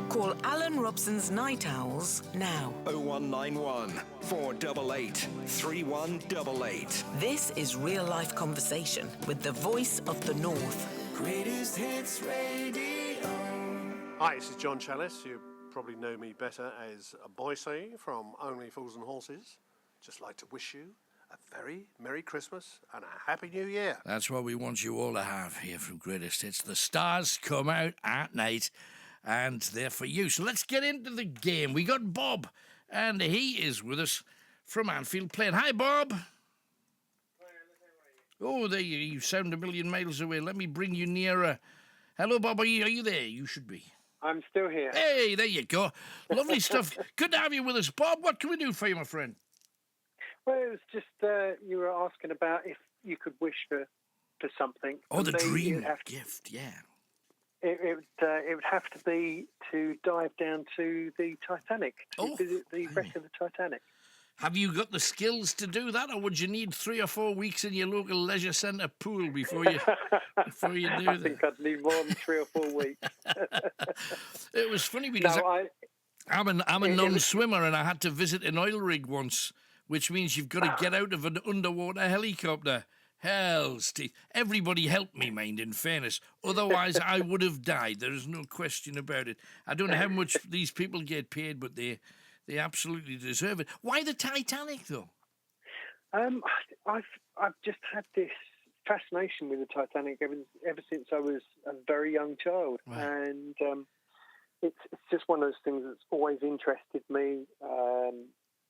Call Alan Robson's Night Owls now. 0191 488 3188. This is real-life conversation with the voice of the North. Greatest Hits Radio. Hi, this is John Challis. You probably know me better as Boise from Only Fools and Horses. Just like to wish you a very Merry Christmas and a Happy New Year. That's what we want you all to have here from Greatest Hits. The stars come out at night, and they're for you. So let's get into the game. We got Bob, and he is with us from Anfield Plain. Hi, Bob. Oh, there you sound a million miles away. Let me bring you nearer. Hello, Bob. Are you there? You should be. I'm still here. Hey, there you go. Lovely stuff. Good to have you with us, Bob. What can we do for you, my friend? Well, it was just you were asking about if you could wish for something. Oh, the dream gift, yeah. It would have to be to dive down to the Titanic, to visit the rest of the Titanic. Have you got the skills to do that, or would you need 3 or 4 weeks in your local leisure centre pool before you do that? I think I'd need more than 3 or 4 weeks. It was funny because I'm a non-swimmer and I had to visit an oil rig once, which means you've got to get out of an underwater helicopter. Hell's teeth. Everybody helped me, mind, in fairness. Otherwise, I would have died. There is no question about it. I don't know how much these people get paid, but they absolutely deserve it. Why the Titanic, though? I've just had this fascination with the Titanic ever since I was a very young child, right. And it's just one of those things that's always interested me.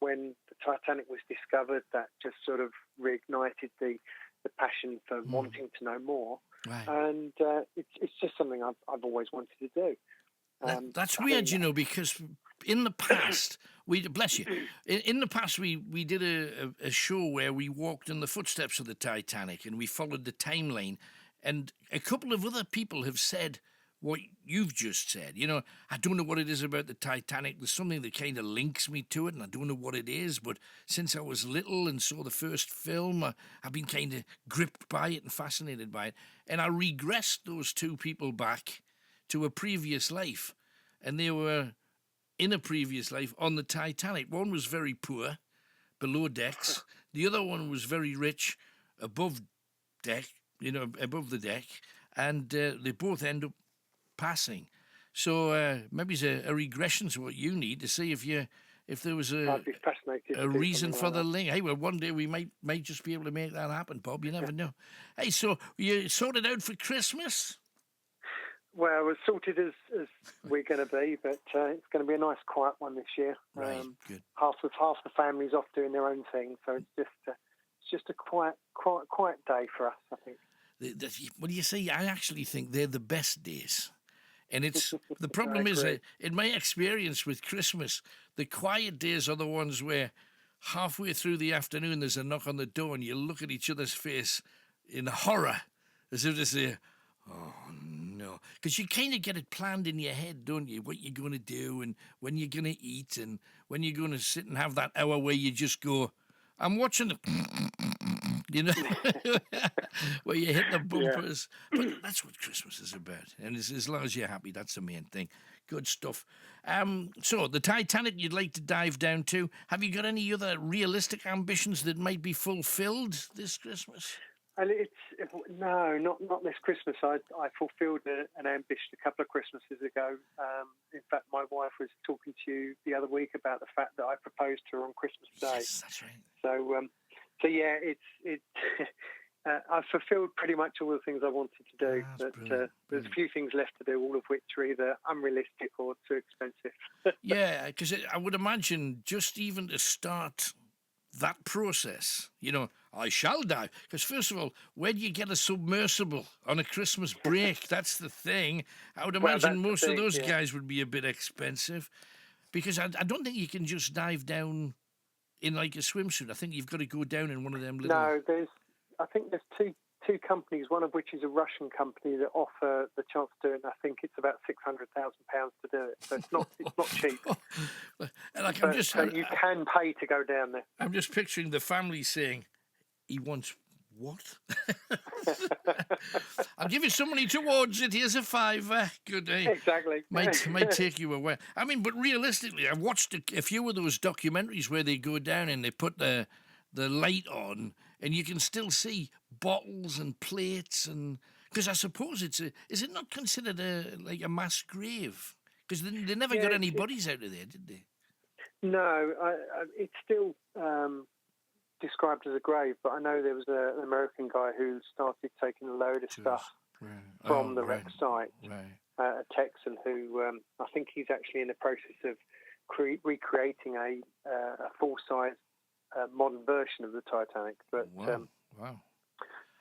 When the Titanic was discovered, that just sort of reignited the passion for wanting to know more, right. And it's just something I've always wanted to do. That's weird, you know, because in the past, bless you, in the past we did a show where we walked in the footsteps of the Titanic and we followed the timeline, and a couple of other people have said what you've just said. You know, I don't know what it is about the Titanic. There's something that kind of links me to it, and I don't know what it is, but since I was little and saw the first film, I've been kind of gripped by it and fascinated by it, and I regressed those two people back to a previous life, and they were in a previous life on the Titanic. One was very poor, below decks. The other one was very rich, above deck, above the deck, and they both end up passing. So maybe it's a regression to what you need to see if there was a reason for the link. Hey, well, one day we might just be able to make that happen, Bob. You never know. Hey, so you sorted out for Christmas? Well, as sorted as we're going to be, but it's going to be a nice, quiet one this year. Right, good. Half the family's off doing their own thing, so it's just a quiet day for us, I think. Well, you see, I actually think they're the best days. And it's the problem is, in my experience with Christmas, the quiet days are the ones where halfway through the afternoon there's a knock on the door and you look at each other's face in horror, as if to say, oh, no. Because you kind of get it planned in your head, don't you? What you're going to do and when you're going to eat and when you're going to sit and have that hour where you just go, I'm watching the... You know, where you hit the bumpers. Yeah. But that's what Christmas is about. And as long as you're happy, that's the main thing. Good stuff. So, the Titanic you'd like to dive down to. Have you got any other realistic ambitions that might be fulfilled this Christmas? No, not this Christmas. I fulfilled an ambition a couple of Christmases ago. In fact, my wife was talking to you the other week about the fact that I proposed to her on Christmas Day. Yes, that's right. So yeah, I've fulfilled pretty much all the things I wanted to do. But there's a few things left to do, all of which are either unrealistic or too expensive. Yeah, because I would imagine just even to start that process, you know, I shall dive. Because first of all, where do you get a submersible on a Christmas break? That's the thing. I would imagine most of those guys would be a bit expensive. Because I don't think you can just dive down in like a swimsuit. I think you've got to go down in one of them little... No, I think there's two companies, one of which is a Russian company that offer the chance to do it, and I think it's about £600,000 to do it. So it's not cheap. You can pay to go down there. I'm just picturing the family saying, he wants what? I'll give you some money towards it. Here's a £5. Good day. Exactly. Might take you away. I mean, but realistically, I've watched a few of those documentaries where they go down and they put the light on, and you can still see bottles and plates, and because I suppose is it not considered like a mass grave? Because they never got any bodies out of there, did they? No, it's still described as a grave, but I know there was an American guy who started taking a load of stuff from the wreck site, a Texan who I think he's actually in the process of recreating a full-size modern version of the Titanic. But wow.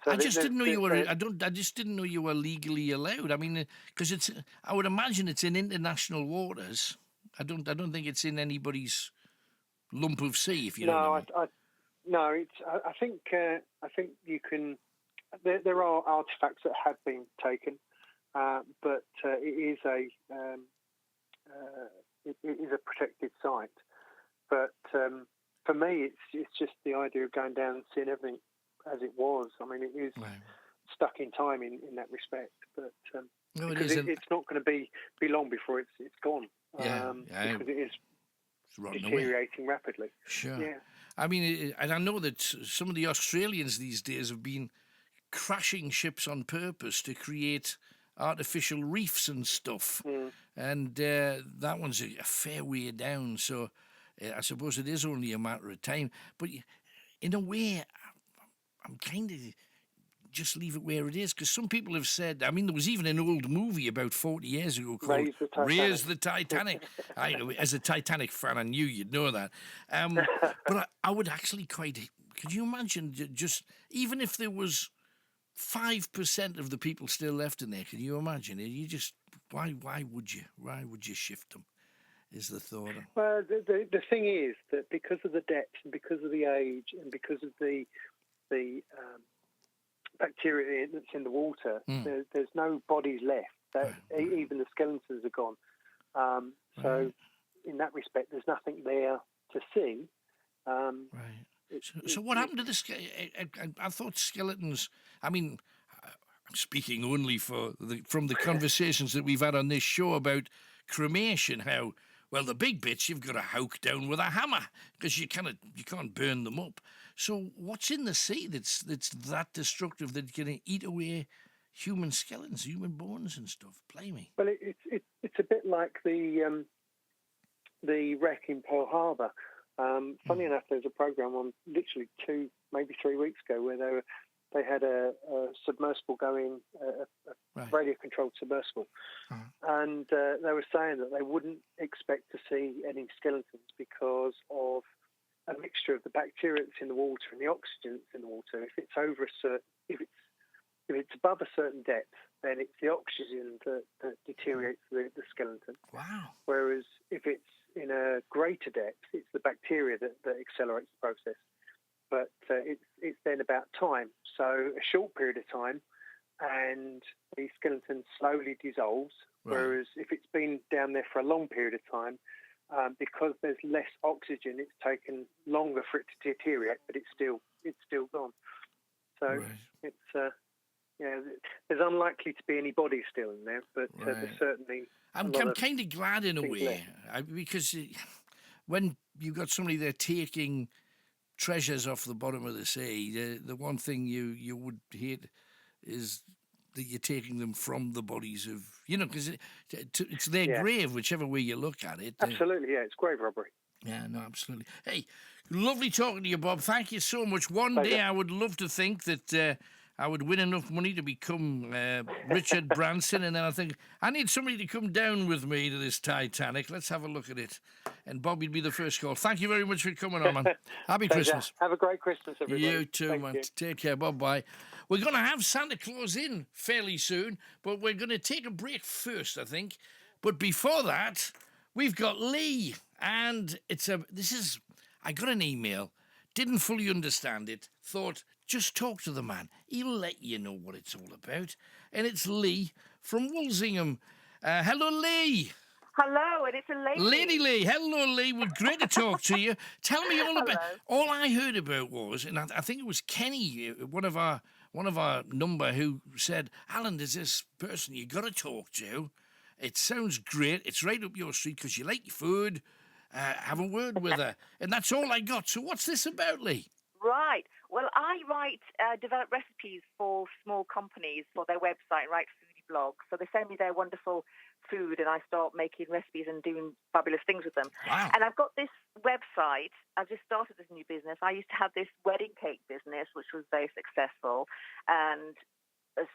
So I just didn't know you were. I just didn't know you were legally allowed. I mean, because I would imagine it's in international waters. I don't think it's in anybody's lump of sea. If you know what I mean. No, I think you can. There are artifacts that have been taken, but it is a protected site. But for me, it's just the idea of going down and seeing everything as it was. I mean, it is stuck in time in that respect. But no, because it's not going to be long before it's gone. Because it is deteriorating rapidly. Sure. Yeah. I mean, and I know that some of the Australians these days have been crashing ships on purpose to create artificial reefs and stuff. And that one's a fair way down. So I suppose it is only a matter of time. But in a way, I'm kind of just leave it where it is, because some people have said, I mean, there was even an old movie about 40 years ago called Raise the Titanic. As a Titanic fan, I knew you'd know that. But I would actually could you imagine just, even if there was 5% of the people still left in there, can you imagine? You just, why would you shift them, is the thought. Well, the thing is that because of the depth and because of the age and because of the bacteria that's in the water, there's no bodies left. Even the skeletons are gone. So in that respect, there's nothing there to see. So what happened to the I thought skeletons, I mean, I'm speaking only from the conversations that we've had on this show about cremation, how, well, the big bits you've got to howk down with a hammer because you can't burn them up. So what's in the sea that's that destructive that can eat away human skeletons, human bones and stuff? Blimey. Well, it's a bit like the wreck in Pearl Harbor. Funny enough, there's a program on literally 2, maybe 3 weeks ago where they had a submersible going, a radio-controlled submersible, and they were saying that they wouldn't expect to see any skeletons because of a mixture of the bacteria that's in the water and the oxygen that's in the water. If it's if it's above a certain depth, then it's the oxygen that deteriorates the skeleton. Wow. Whereas if it's in a greater depth, it's the bacteria that accelerates the process. But it's then about time. So a short period of time, and the skeleton slowly dissolves. Right. Whereas if it's been down there for a long period of time, because there's less oxygen, it's taken longer for it to deteriorate, but it's still gone. So it's there's unlikely to be any bodies still in there, but there's certainly. I'm kind of glad in a way because when you've got somebody there taking treasures off the bottom of the sea, the one thing you would hate is that you're taking them from the bodies of, because it's their grave, whichever way you look at it. Absolutely, it's grave robbery. Yeah, no, absolutely. Hey, lovely talking to you, Bob. Thank you so much. One day I would love to think that I would win enough money to become Richard Branson, and then I think, I need somebody to come down with me to this Titanic. Let's have a look at it. And Bob, you'd be the first call. Thank you very much for coming on, man. Happy Christmas. Have a great Christmas, everybody. You too, Thank man. You. Take care. Bye-bye. We're going to have Santa Claus in fairly soon, but we're going to take a break first, I think. But before that, we've got Lee, and I got an email, didn't fully understand it, thought, just talk to the man. He'll let you know what it's all about. And it's Lee from Woolsingham. Hello, Lee. Hello, and it's a lady. Lady Lee, hello Lee, well, great to talk to you. Tell me all about. Hello. All I heard about was, and I think it was Kenny, one of our number, who said, "Alan, there's this person you got to talk to. It sounds great. It's right up your street because you like your food. Have a word with her." And that's all I got. So what's this about, Lee? Right. Well, I develop recipes for small companies for their website, write foodie blogs. So they send me their wonderful food and I start making recipes and doing fabulous things with them. Wow. And I've got this website. I just started this new business. I used to have this wedding cake business, which was very successful, and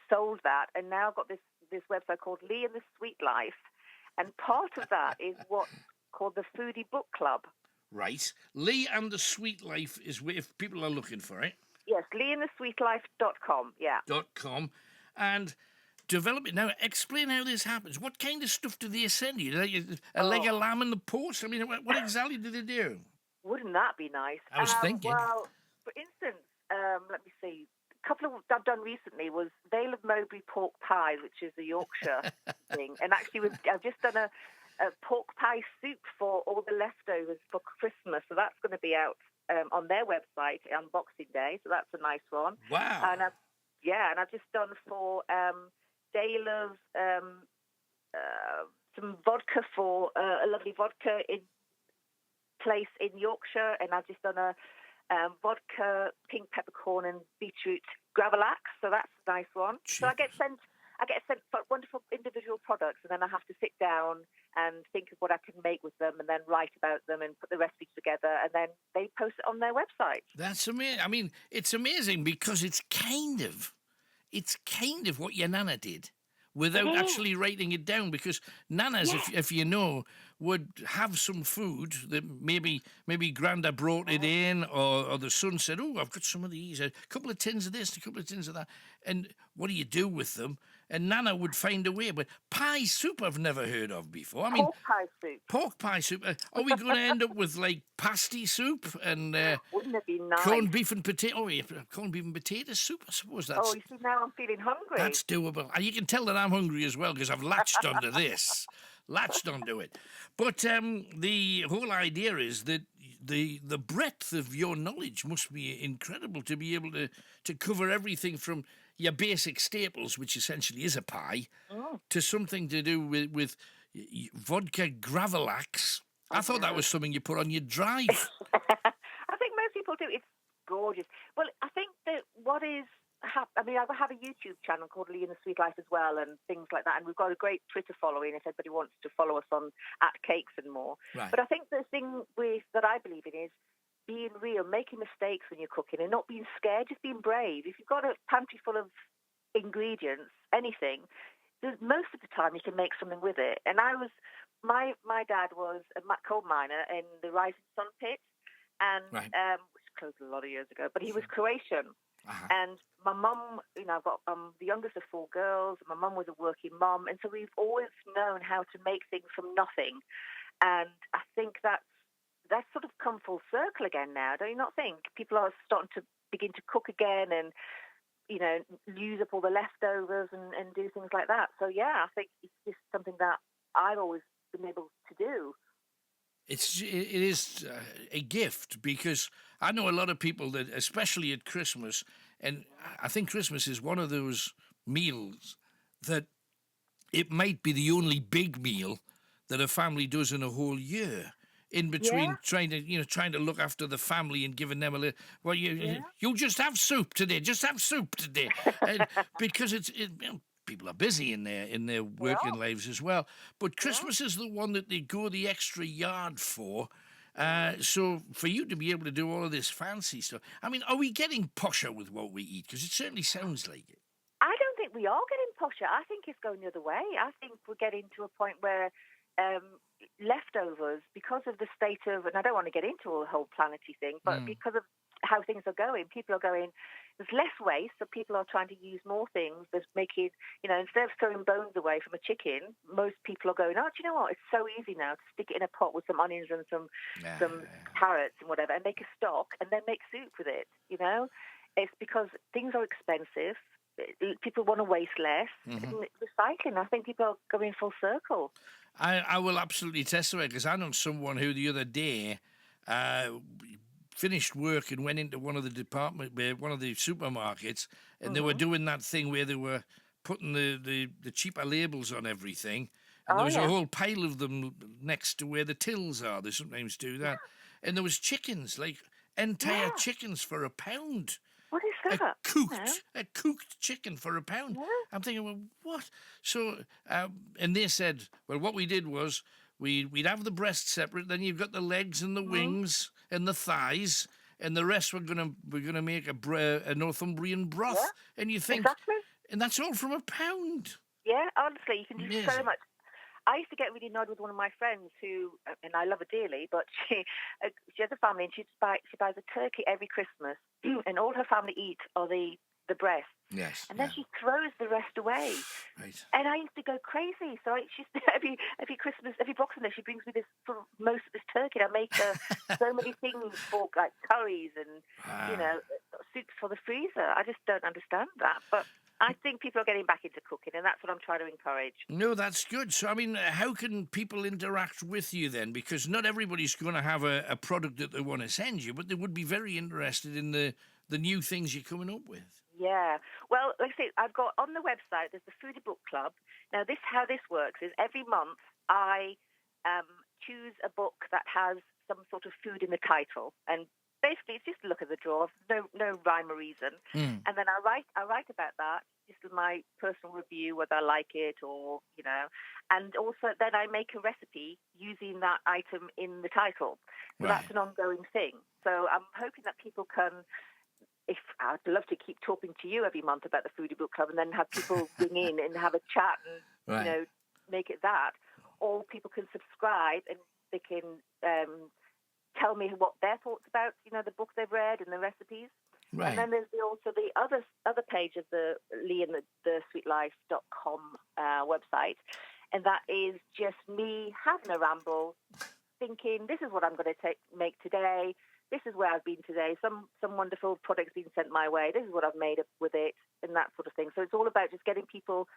sold that. And now I've got this website called Lee and the Sweet Life. And part of that is what's called the Foodie Book Club. Right. Lee and the Sweet Life is where, if people are looking for it. Yes, leeandthesweetlife.com, yeah. .com. And develop it. Now, explain how this happens. What kind of stuff do they send you? A leg of lamb in the post? I mean, what exactly do they do? Wouldn't that be nice? I was thinking. Well, for instance, let me see. A couple of I've done recently was Vale of Mowbray pork pie, which is a Yorkshire thing. And actually, I've just done a pork pie soup for all the leftovers for Christmas. So that's going to be out on their website on Boxing Day. So that's a nice one. Wow. And I've just done for Dale of some vodka for a lovely vodka in place in Yorkshire, and I've just done a vodka, pink peppercorn, and beetroot gravlax. So that's a nice one. Jeez. So I get sent wonderful individual products, and then I have to sit down and think of what I can make with them, and then write about them and put the recipes together, and then they post it on their website. That's amazing. I mean, it's amazing because it's kind of what your nana did without actually writing it down, because nanas, if you know, would have some food that maybe Granda brought it in, or the son said, "Oh, I've got some of these, a couple of tins of this, a couple of tins of that," and what do you do with them? And Nana would find a way. But pie soup I've never heard of before. I mean, pork pie soup. Pork pie soup. Are we going to end up with like pasty soup and wouldn't it be nice? corned beef and potato? Oh, yeah, corned beef and potato soup. I suppose that's. Oh, you see, now I'm feeling hungry. That's doable. And you can tell that I'm hungry as well because I've latched onto this. Latched onto it. But the whole idea is that the breadth of your knowledge must be incredible to be able to cover everything from your basic staples, which essentially is a pie, to something to do with vodka gravlax. I thought that was something you put on your drive. I think most people do. It's gorgeous. Well, I think that what is... I mean, I have a YouTube channel called Lee and the Sweet Life as well, and things like that. And we've got a great Twitter following if anybody wants to follow us on @cakes and more. Right. But I think the thing that I believe in is being real, making mistakes when you're cooking, and not being scared, just being brave. If you've got a pantry full of ingredients, anything, most of the time you can make something with it. And my dad was a coal miner in the Rising Sun pit, and which closed a lot of years ago. But he was Croatian. Uh-huh. And my mum, I've got the youngest of 4 girls. My mum was a working mum, and so we've always known how to make things from nothing. And I think that's sort of come full circle again now. Do you not think? People are starting to begin to cook again, and use up all the leftovers and do things like that. So yeah, I think it's just something that I've always been able to do. It is a gift, because I know a lot of people that, especially at Christmas, and I think Christmas is one of those meals that it might be the only big meal that a family does in a whole year. In between trying to look after the family and giving them a little, well, you'll just have soup today. Just have soup today, because people are busy in their working lives as well. But Christmas is the one that they go the extra yard for. So for you to be able to do all of this fancy stuff, I mean, are we getting posher with what we eat? Because it certainly sounds like it. I don't think we are getting posher. I think it's going the other way. I think we're getting to a point where leftovers, because of the state of, and I don't want to get into a whole planety thing, but because of how things are going, people are going, there's less waste, so people are trying to use more things. There's making, instead of throwing bones away from a chicken, most people are going, oh, do you know what? It's so easy now to stick it in a pot with some onions and some carrots and whatever, and make a stock, and then make soup with it. It's because things are expensive. people want to waste less. Mm-hmm. And recycling, I think people are going full circle. I will absolutely testify, because I know someone who the other day finished work and went into one of the supermarkets, and they were doing that thing where they were putting the cheaper labels on everything, and there was a whole pile of them next to where the tills are. They sometimes do that. And there was chickens, like entire chickens for £1. What is that? A cooked chicken for £1. Yeah. I'm thinking, well, what? So, and they said, well, what we did was we'd have the breast separate, then you've got the legs and the wings and the thighs, and the rest we're gonna make a Northumbrian broth. Yeah, and you think, exactly. and that's all from £1. Yeah, honestly, you can do so Amazing. much. I used to get really annoyed with one of my friends who, and I love her dearly, but she has a family, and she buys a turkey every Christmas, and all her family eat are the breast. Yes. And then she throws the rest away. Right. And I used to go crazy. So she's every Christmas, every Boxing Day, she brings me this sort of most of this turkey. And I make her so many things for like curries and soups for the freezer. I just don't understand that. But I think people are getting back into cooking, and that's what I'm trying to encourage. No, that's good. So, I mean, how can people interact with you then? Because not everybody's going to have a product that they want to send you, but they would be very interested in the new things you're coming up with. Yeah. Well, like I say, I've got on the website, there's the Foodie Book Club. Now, how this works is every month I choose a book that has some sort of food in the title. And basically, it's just a look at the drawer, no rhyme or reason. And then I write about that, just my personal review, whether I like it or, and also then I make a recipe using that item in the title. So that's an ongoing thing. So I'm hoping that people can, I'd love to keep talking to you every month about the Foodie Book Club, and then have people ring in and have a chat and, make it that. Or people can subscribe and they can tell me what their thoughts about, the book they've read and the recipes. Right. And then there's also the other page of the Lee and the sweetlife.com website, and that is just me having a ramble, thinking this is what I'm going to make today. This is where I've been today. Some wonderful products being sent my way. This is what I've made with it, and that sort of thing. So it's all about just getting people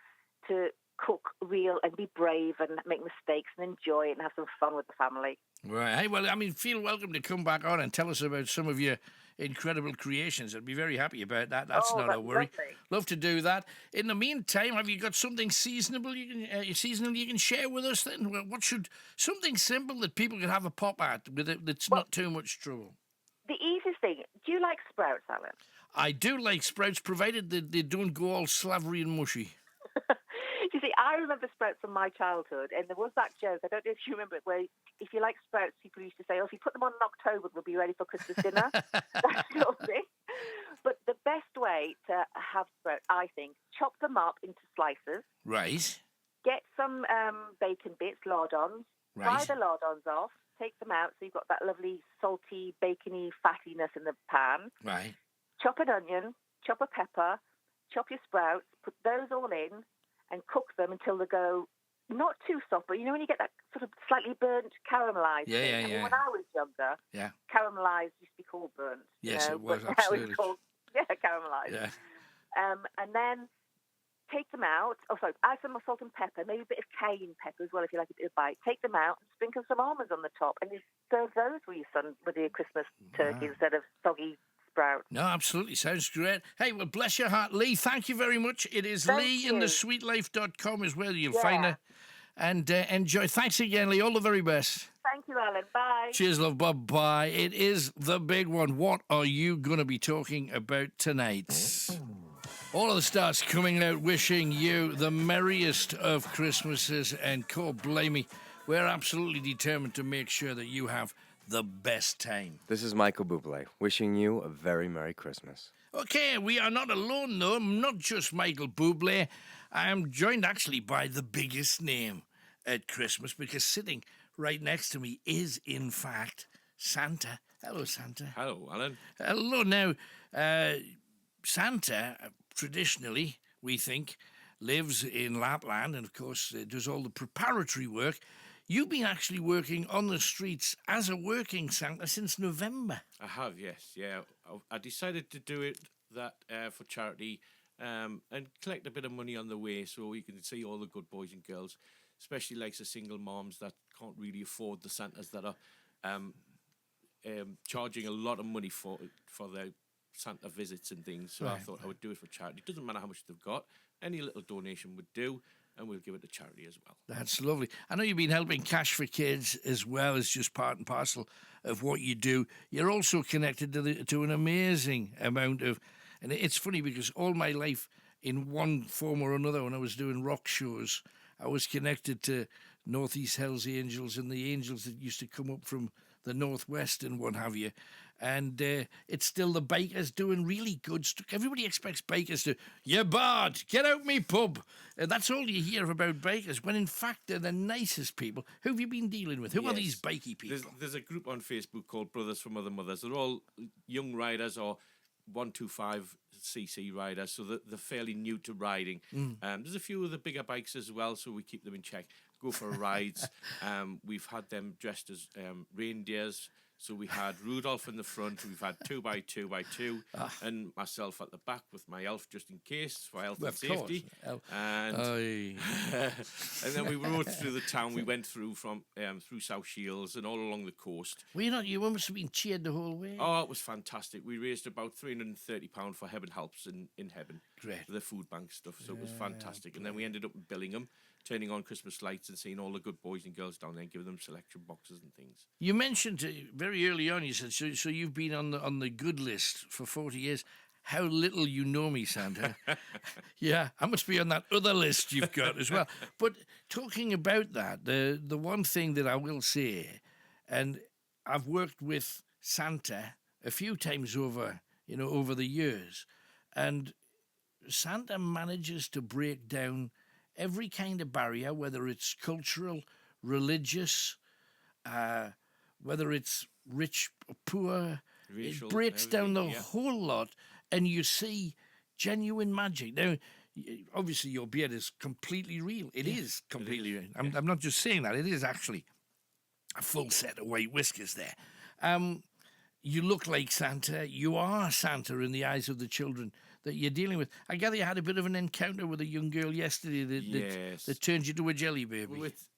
to cook real and be brave and make mistakes and enjoy it and have some fun with the family. Right. Hey, well, I mean, feel welcome to come back on and tell us about some of your incredible creations. I'd be very happy about that. That's not a worry. Lovely. Love to do that. In the meantime, have you got something seasonal you can share with us then? What should something simple that people can have a pop at with it that's not too much trouble? The easiest thing. Do you like sprouts, Alan? I do like sprouts, provided that they don't go all slavery and mushy. You see, I remember sprouts from my childhood, and there was that joke, I don't know if you remember it, where if you like sprouts, people used to say, if you put them on in October, they'll be ready for Christmas dinner. That sort of thing. But the best way to have sprouts, I think, chop them up into slices. Right. Get some bacon bits, lardons. Fry the lardons off. Take them out so you've got that lovely salty, bacony fattiness in the pan. Right. Chop an onion, chop a pepper, chop your sprouts, put those all in and cook them until they go not too soft, but when you get that sort of slightly burnt caramelised thing. I mean, when I was younger, caramelised used to be called burnt. Yes, it was, but absolutely. now it's called, caramelised. Yeah. And then take them out. Add some salt and pepper, maybe a bit of cayenne pepper as well if you like a bit of bite. Take them out and sprinkle some almonds on the top, and you serve those with your Christmas turkey instead of soggy sprouts. No, absolutely. Sounds great. Hey, well, bless your heart, Lee. Thank you very much. It is Lee in the sweetlife.com is where you'll find her. And enjoy. Thanks again, Lee. All the very best. Thank you, Alan. Bye. Cheers, love. Bye-bye. It is the big one. What are you going to be talking about tonight? All of the stars coming out wishing you the merriest of Christmases, and God blame me, we're absolutely determined to make sure that you have the best time. This is Michael Bublé, wishing you a very Merry Christmas. Okay, we are not alone, though. I'm not just Michael Bublé. I am joined, actually, by the biggest name at Christmas, because sitting right next to me is, in fact, Santa. Hello, Santa. Hello, Alan. Hello. Now, Santa, traditionally, we think, lives in Lapland and, of course, does all the preparatory work. You've been actually working on the streets as a working Santa since November. I have, yes, yeah. I decided to do it for charity and collect a bit of money on the way so you can see all the good boys and girls, especially like the single moms that can't really afford the Santas that are charging a lot of money for their Santa visits and things. So I thought I would do it for charity. It doesn't matter how much they've got. Any little donation would do, and we'll give it to charity as well. That's lovely. I know you've been helping Cash for Kids as well as just part and parcel of what you do. You're also connected to an amazing amount of... And it's funny because all my life, in one form or another, when I was doing rock shows, I was connected to Northeast Hells Angels and the angels that used to come up from the Northwest and what have you. And it's still the bikers doing really good stuff. Everybody expects bikers to, "You're barred, get out me pub." That's all you hear about bikers, when in fact they're the nicest people. Who have you been dealing with? Who are these bikey people? There's a group on Facebook called Brothers from Other Mothers. They're all young riders or 125cc riders, so they're fairly new to riding. There's a few of the bigger bikes as well, so we keep them in check. Go for rides. We've had them dressed as reindeers. So we had Rudolph in the front, we've had 2x2x2, and myself at the back with my elf just in case for health and safety. And then we rode through the town. We went through through South Shields and all along the coast. You must have been cheered the whole way. Oh, it was fantastic. We raised about £330 for Heaven Helps in Heaven. Great. For the food bank stuff. So it was fantastic. And then we ended up in Billingham, turning on Christmas lights and seeing all the good boys and girls down there and giving them selection boxes and things. You mentioned very early on, you said, so you've been on the good list for 40 years. How little you know me, Santa. Yeah, I must be on that other list you've got as well. But talking about that, the one thing that I will say, and I've worked with Santa a few times over the years, and Santa manages to break down every kind of barrier, whether it's cultural, religious, whether it's rich or poor. Racial, it breaks down the whole lot, and you see genuine magic. Now, obviously, your beard is completely real. It is completely real. I'm not just saying that. It is actually a full set of white whiskers there. You look like Santa. You are Santa in the eyes of the children that you're dealing with. I gather you had a bit of an encounter with a young girl yesterday that turned you to a jelly baby. With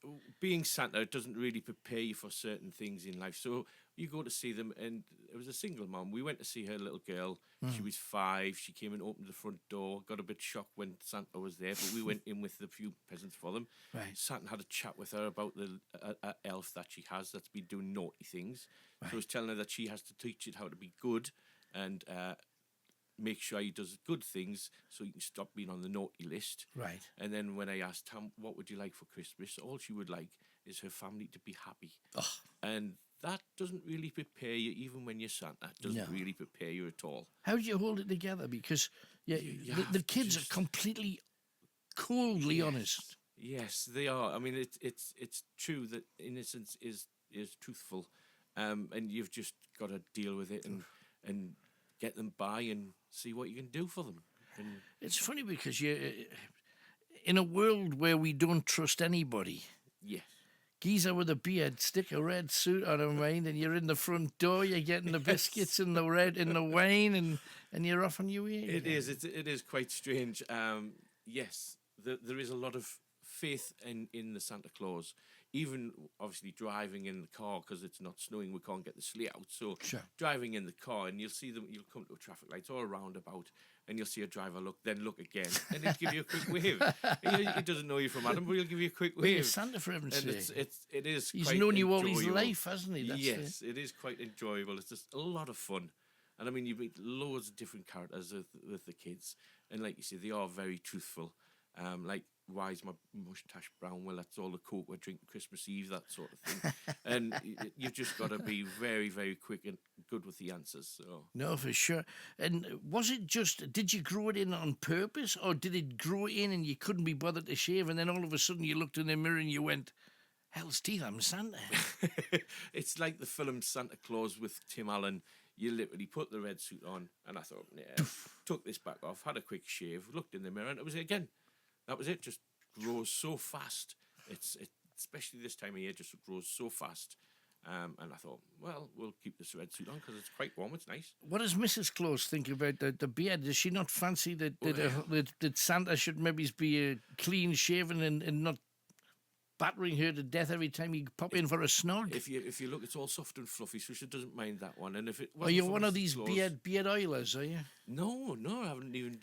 being Santa, it doesn't really prepare you for certain things in life. So you go to see them, and it was a single mom. We went to see her little girl. She was 5. She came and opened the front door, got a bit shocked when Santa was there, but we went in with a few presents for them. Right. Santa had a chat with her about the elf that she has that's been doing naughty things. Right. So I was telling her that she has to teach it how to be good and make sure he does good things so he can stop being on the naughty list. Right. And then when I asked her, what would you like for Christmas? All she would like is her family to be happy. Oh. And that doesn't really prepare you, even when you're Santa. It doesn't really prepare you at all. How do you hold it together? Because the kids are completely coldly honest. Yes, they are. I mean, it's true that innocence is truthful, and you've just got to deal with it and get them by and see what you can do for them. And it's funny because you're in a world where we don't trust anybody. Yes. Geezer with a beard, stick a red suit on him, mind, and you're in the front door, you're getting the biscuits and the wine, and you're off on your way. It is quite strange. Yes, there is a lot of faith in the Santa Claus. Even obviously driving in the car because it's not snowing, we can't get the sleigh out. So driving in the car, and you'll see them. You'll come to a traffic light or a roundabout, and you'll see a driver look again, and he'll give you a quick wave. He doesn't know you from Adam, but he'll give you a quick wave. It's Santa for heaven's sake. It is. He's quite known you all enjoyable. his life, hasn't he? Yes, it is quite enjoyable. It's just a lot of fun, and I mean you meet loads of different characters with the kids, and like you say, they are very truthful. Like, why is my moustache brown? Well, that's all the Coke we're drinking Christmas Eve, that sort of thing. And you've just got to be very, very quick and good with the answers. So. No, for sure. And was it just, did you grow it in on purpose, or did it grow in and you couldn't be bothered to shave, and then all of a sudden you looked in the mirror and you went, hell's teeth, I'm Santa? It's like the film Santa Claus with Tim Allen. You literally put the red suit on, and I thought, took this back off, had a quick shave, looked in the mirror, and it was again. That was it. Just grows so fast. It's especially this time of year, just grows so fast, And I thought, well, we'll keep this red suit on because it's quite warm. It's nice. What does Mrs. Claus think about the beard? Does she not fancy that Santa should maybe be clean shaven and not battering her to death every time you pop in for a snog? If you look, it's all soft and fluffy, so she doesn't mind that one. And if it Are you one of these beard oilers, are you? No, I haven't even.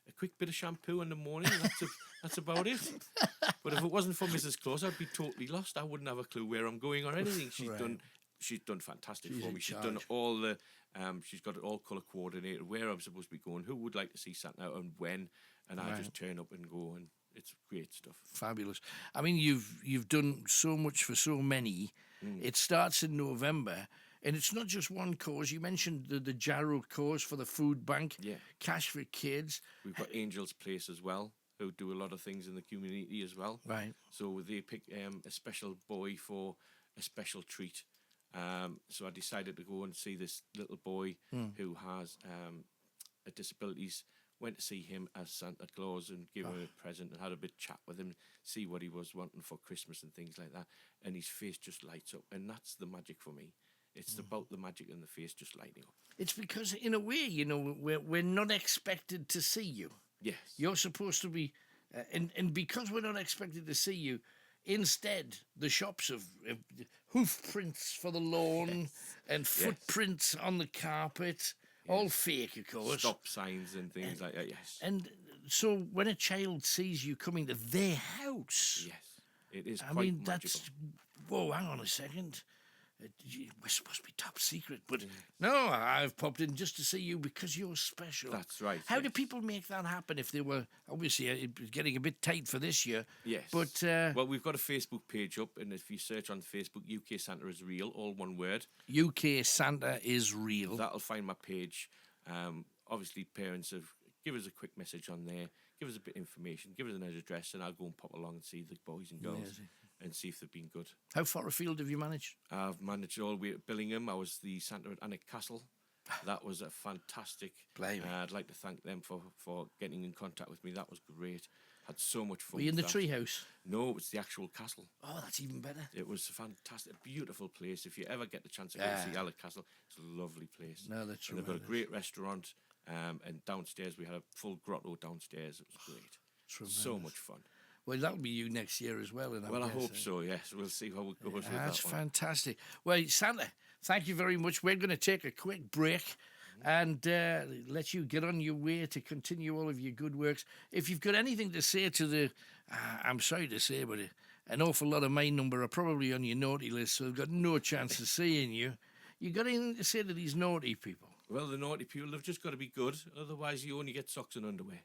A quick bit of shampoo in the morning, and that's about it. But if it wasn't for Mrs. Claus, I'd be totally lost. I wouldn't have a clue where I'm going or anything. She's done fantastic for me. She's done all the she's got it all colour coordinated, where I'm supposed to be going, who would like to see Santa and when, and I just turn up and go, and it's great stuff. Fabulous. I mean, you've done so much for so many. It starts in November. And it's not just one cause. You mentioned the Jarrow cause for the food bank, Cash for Kids. We've got Angel's Place as well, who do a lot of things in the community as well. Right. So they pick a special boy for a special treat. So I decided to go and see this little boy who has a disabilities. Went to see him as Santa Claus and give him a present and had a bit chat with him, see what he was wanting for Christmas and things like that. And his face just lights up. And that's the magic for me. It's about the magic in the face just lighting up. It's because, in a way, we're not expected to see you. Yes. You're supposed to be... and because we're not expected to see you, instead, the shops have hoof prints for the lawn and footprints on the carpet, all fake, of course. Stop signs and things like that, yes. And so when a child sees you coming to their house... Yes, it is quite magical. That's... Whoa, hang on a second. We're supposed to be top secret, but no, I've popped in just to see you because you're special. That's right. How do people make that happen if they were, obviously, it was getting a bit tight for this year? Yes. But, well, we've got a Facebook page up, and if you search on Facebook, UK Santa is Real, all one word. UK Santa is Real. That'll find my page. Obviously, parents give us a quick message on there, give us a bit of information, give us an address, and I'll go and pop along and see the boys and girls. And see if they've been good. How far afield have you managed? I've managed all the way to Billingham. I was the Santa at Alnwick Castle. That was a fantastic. I'd like to thank them for getting in contact with me. That was great. Had so much fun. Were you in the treehouse? No, it was the actual castle. Oh, that's even better. It was a fantastic, beautiful place. If you ever get the chance to go to see Alnwick Castle, it's a lovely place. No, that's true. They've got a great restaurant, and downstairs we had a full grotto downstairs. It was great. So much fun. Well, that'll be you next year as well. I hope so, yes. We'll see how it goes with that one. That's fantastic. Well, Santa, thank you very much. We're going to take a quick break and let you get on your way to continue all of your good works. If you've got anything to say to the... I'm sorry to say, but an awful lot of my number are probably on your naughty list, so I've got no chance of seeing you. You got anything to say to these naughty people? Well, the naughty people have just got to be good. Otherwise, you only get socks and underwear.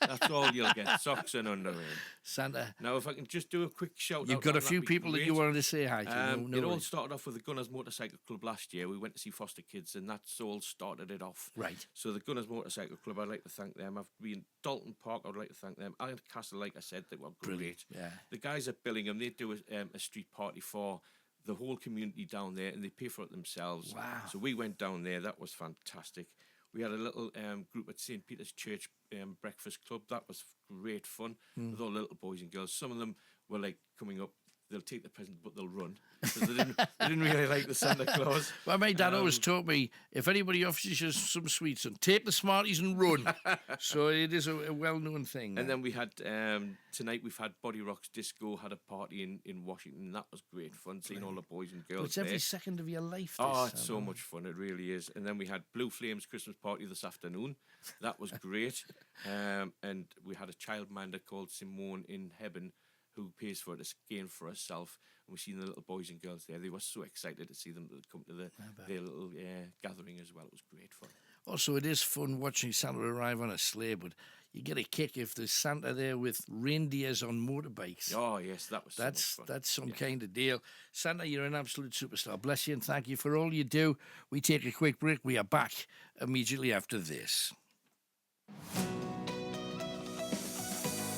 That's all you'll get, socks and underwear. Santa. Now, if I can just do a quick shout out. You've got a few people that you wanted to say hi to. It all started off with the Gunners Motorcycle Club last year. We went to see foster kids, and that's all started it off. Right. So the Gunners Motorcycle Club, I'd like to thank them. I've been Dalton Park, I'd like to thank them. Alnwick Castle, like I said, they were great. Brilliant. Yeah. The guys at Billingham, they do a street party for the whole community down there, and they pay for it themselves. Wow. So we went down there. That was fantastic. We had a little group at St. Peter's Church breakfast club. That was great fun with all little boys and girls. Some of them were like coming up. They'll take the present, but they'll run. So they didn't really like the Santa Claus. Well, my dad always taught me, if anybody offers you some sweets, and take the Smarties and run. So it is a well-known thing. And then we had, tonight we've had Body Rocks Disco, had a party in Washington. That was great fun, seeing all the boys and girls It's every second of your life. It's so much fun. It really is. And then we had Blue Flames Christmas party this afternoon. That was great. And we had a childminder called Simone in Heaven, who pays for it again for herself. And we've seen the little boys and girls there. They were so excited to see them come to their little gathering as well. It was great fun. Also, it is fun watching Santa arrive on a sleigh, but you get a kick if there's Santa there with reindeers on motorbikes. Oh, yes, that was so much fun. That's some kind of deal. Santa, you're an absolute superstar. Bless you and thank you for all you do. We take a quick break. We are back immediately after this.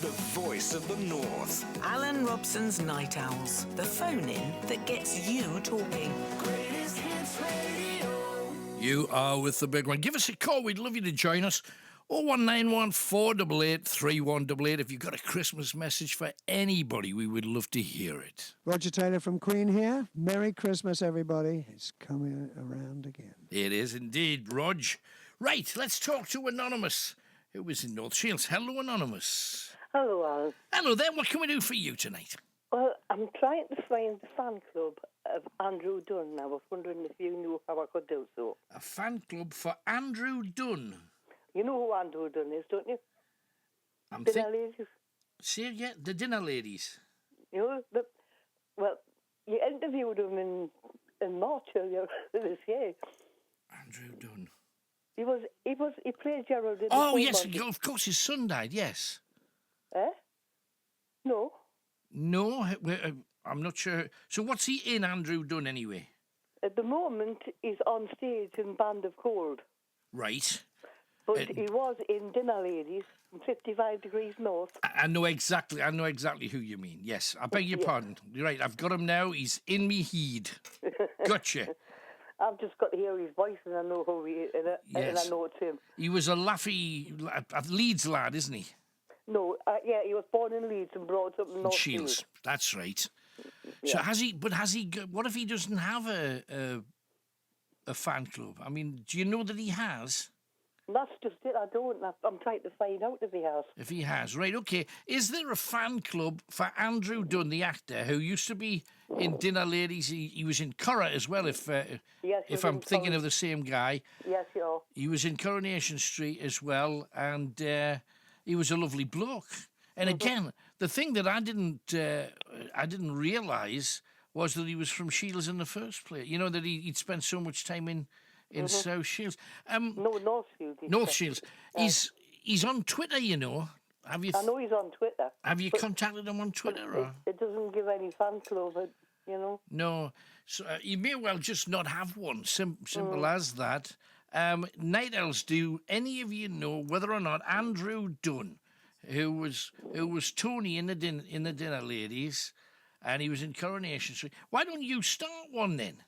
The voice of the North. Alan Robson's Night Owls, the phone-in that gets you talking. Greatest hits radio. You are with the big one. Give us a call. We'd love you to join us. 01914 488 3188. If you've got a Christmas message for anybody, we would love to hear it. Roger Taylor from Queen here. Merry Christmas, everybody. It's coming around again. It is indeed, Rog. Right, let's talk to Anonymous, who is in North Shields. Hello, Anonymous. Hello, Alan. Hello there. What can we do for you tonight? Well, I'm trying to find the fan club of Andrew Dunn. I was wondering if you knew how I could do so. A fan club for Andrew Dunn. You know who Andrew Dunn is, don't you? I'm Dinner ladies. See, yeah, the dinner ladies. You know, well, you interviewed him in March earlier this year. Andrew Dunn. He played Gerald in Oh, the yes, Monty. of course, his son died, yes. Eh? No. No, I'm not sure. So what's he in, Andrew Dunn, anyway? At the moment, he's on stage in Band of Cold. Right. But he was in Dinner Ladies from 55 Degrees North. I know exactly who you mean. Yes, I beg your pardon. You're right, I've got him now. He's in me heed. Gotcha. I've just got to hear his voice and I know who he is, and I know it's him. He was a laughy Leeds lad, isn't he? No, yeah, he was born in Leeds and brought up in North Shields. That's right. Yeah. So has he? What if he doesn't have a fan club? I mean, do you know that he has? That's just it. I don't. I'm trying to find out if he has. If he has, right? Okay. Is there a fan club for Andrew Dunn, the actor, who used to be in Dinner Ladies? He was in Curra as well. If I'm thinking of the same guy. Yes, you are. He was in Coronation Street as well, and he was a lovely bloke. And again, the thing that I didn't realise was that he was from Shields in the first place. You know, that he'd spent so much time in South Shields. No, North Shields. North Shields. He's on Twitter, you know. I know he's on Twitter. Have you contacted him on Twitter? Or? It doesn't give any fan club, you know. No. So he may well just not have one. Simple as that. Night Owls, do any of you know whether or not Andrew Dunn, who was Tony in the Dinner Ladies, and he was in Coronation Street, why don't you start one then?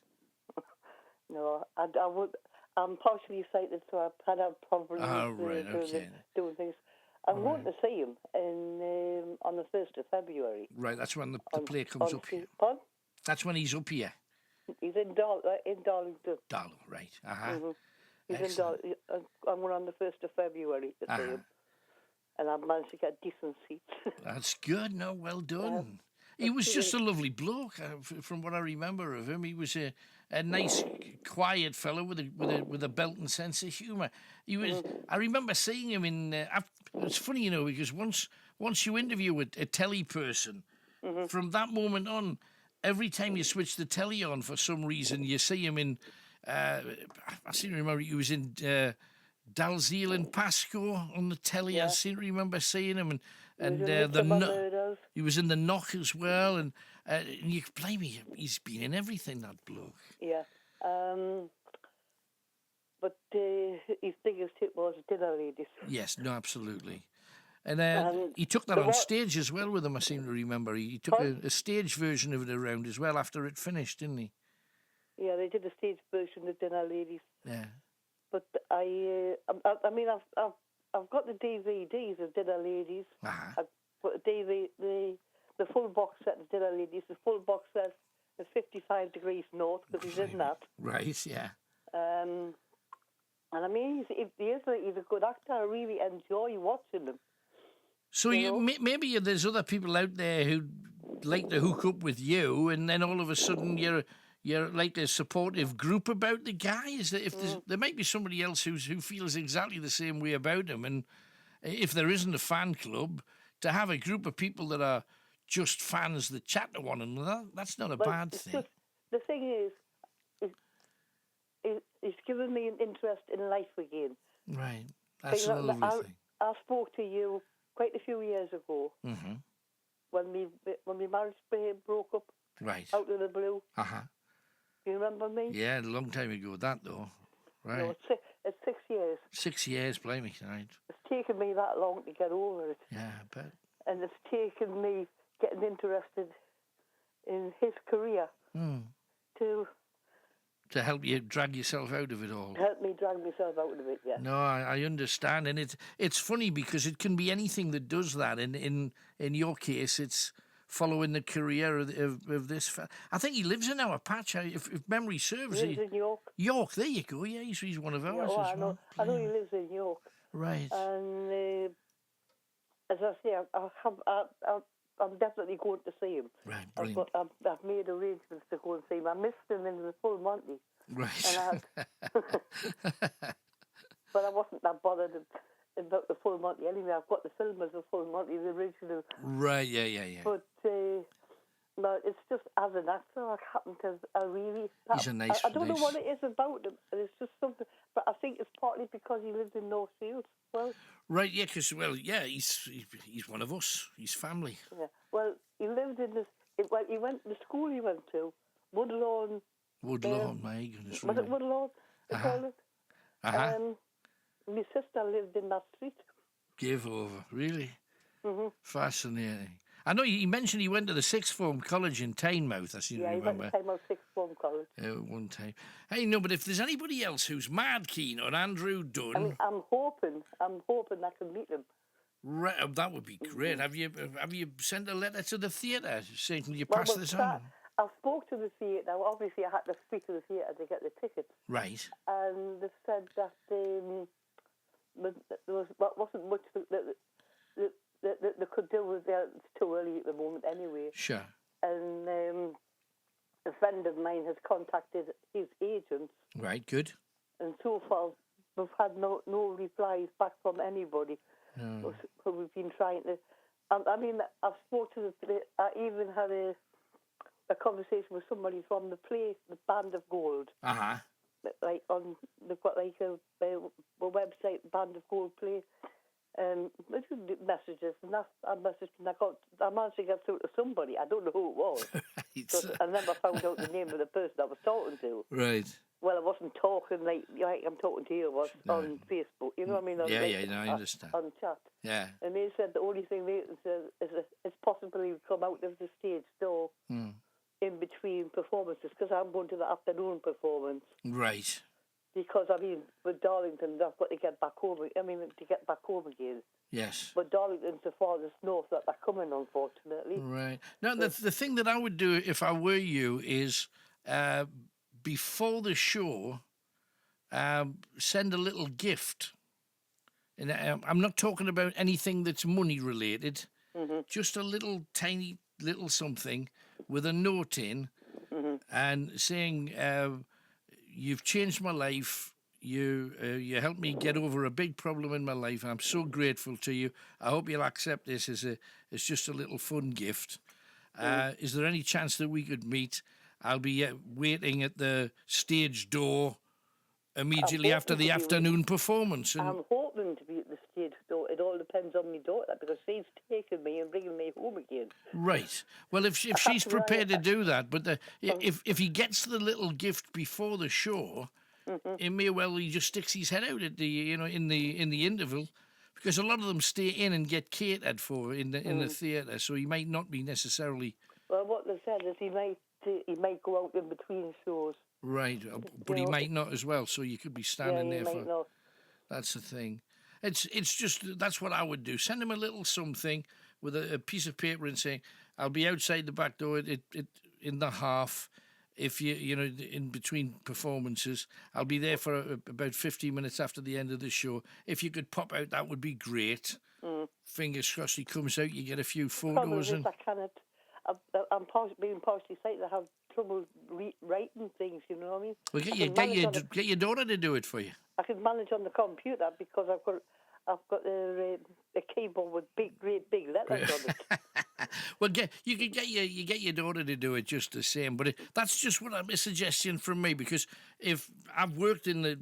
No, I would. I'm partially sighted, so I've had a problem doing things. I'm going to see him on the 1st of February. Right, that's when the play comes up here. Pardon? That's when he's up here. He's in Darlington. Darlow, right. He's in Darlington. I'm going on the 1st of February to see him. And I've managed to get decent seats. That's good. No, well done. He was just a lovely bloke, from what I remember of him. He was a nice, quiet fellow with a belting sense of humour. He was. I remember seeing him in. It's funny, you know, because once you interview a telly person, from that moment on, every time you switch the telly on for some reason, you see him in. I seem to remember he was in Dalziel and Pasco on the telly. Yeah. I seem to remember seeing him, and he was in the Knock as well, and you can blame me. He's been in everything, that bloke. Yeah, but his biggest hit was Dinner Ladies. Yes, no, absolutely. And he took that on stage as well with him, I seem to remember. He took a stage version of it around as well after it finished, didn't he? Yeah, they did a stage version of Dinner Ladies. Yeah. But I mean, I've got the DVDs of Dinner Ladies. I've got the full box set of Dinner Ladies, the full box set of 55 Degrees North, because he's in that. Right, yeah. And I mean, he's a good actor. I really enjoy watching him. So maybe there's other people out there who like to hook up with you, and then all of a sudden you're like a supportive group about the guy. Is that if there might be somebody else who feels exactly the same way about him, and if there isn't a fan club, to have a group of people that are just fans that chat to one another, that's not a bad thing. The thing is, it's given me an interest in life again. Right, that's a lovely thing. I spoke to you quite a few years ago when my marriage broke up. Right. Out of the blue. Do you remember me? Yeah, a long time ago, that though. Right. No, it's 6 years. 6 years, blimey, right. It's taken me that long to get over it. Yeah, I bet. And it's taken me getting interested in his career to to help you drag yourself out of it all. Help me drag myself out of it, yeah. No, I understand, and it's funny because it can be anything that does that. In your case, it's following the career of this. I think he lives in our patch, if memory serves. He lives in York. York, there you go. Yeah, he's one of ours as well. I know he lives in York. Right. And as I say, I'm definitely going to see him. Right, brilliant. I've made arrangements to go and see him. I missed him in the full Monty. Right. But I wasn't that bothered about the full Monty anyway. I've got the film as a full Monty, the original. Right, yeah. But no, it's just as an actor, I happen to. He's a nice. I don't know what it is about him. It's just something. But I think it's partly because he lives in North Shields. Well. Right, yeah, because he's one of us. He's family. Yeah. Well, he lived in this. He went the school he went to, Woodlawn. Woodlawn, my goodness. Was it Woodlawn? They called it. My sister lived in that street. Give over, really? Mm-hmm. Fascinating. I know he mentioned he went to the sixth form college in Tynemouth. I seem to remember. Yeah, he went to Tynemouth sixth form college. One time. Hey, no, but if there's anybody else who's mad keen on Andrew Dunn, I mean, I'm hoping I can meet him. Right, that would be great. Have you sent a letter to the theatre saying can you pass this on? I spoke to the theatre. Obviously, I had to speak to the theatre to get the tickets. Right. And they said that there wasn't much that they could do with it. It's too early at the moment anyway. Sure. And a friend of mine has contacted his agent. Right, good. And so far, we've had no replies back from anybody. No. So we've been trying to... I mean, I've spoken to... I even had a conversation with somebody from the play, the Band of Gold. Uh-huh. Like they've got like a website, Band of Gold play. Messages, and I messaged, and I managed to get through to somebody. I don't know who it was. Right. I never found out the name of the person I was talking to. Right. Well, I wasn't talking like I'm talking to you. I was on Facebook. You know what I mean? I understand. On chat. Yeah. And they said the only thing they said is it's possibly come out of the stage door in between performances, because I'm going to the afternoon performance. Right. Because, I mean, with Darlington, I've got to get back home. To get back home again. Yes. But Darlington's the farthest north that they're coming, unfortunately. Right. Now, the thing that I would do if I were you is before the show, send a little gift. And I'm not talking about anything that's money related. Mm-hmm. Just a little tiny little something with a note in and saying... you've changed my life. You helped me get over a big problem in my life, and I'm so grateful to you. I hope you'll accept this as just a little fun gift. Is there any chance that we could meet? I'll be waiting at the stage door immediately after the afternoon performance. And I'm hoping to be at the stage door. It all depends on my daughter, because she's taking me and bringing me home again. Right. Well, if she's prepared to do that, but if he gets the little gift before the show, it may well he just sticks his head out at the in the interval, because a lot of them stay in and get catered for in the theatre, so he might not be necessarily. Well, what they said is he might go out in between shows. Right, but he might not as well, so you could be standing there for... Not. That's the thing. It's just, that's what I would do. Send him a little something with a piece of paper and saying, I'll be outside the back door in the half, if in between performances. I'll be there for about 15 minutes after the end of the show. If you could pop out, that would be great. Fingers crossed he comes out, you get a few photos. I cannot. I'm being partially sighted. I have trouble writing things, you know what I mean? Well, get your daughter to do it for you. I can manage on the computer, because I've got a keyboard with great big letters on it. Well, you get your daughter to do it just the same, but that's just what a suggestion from me, because if I've worked in the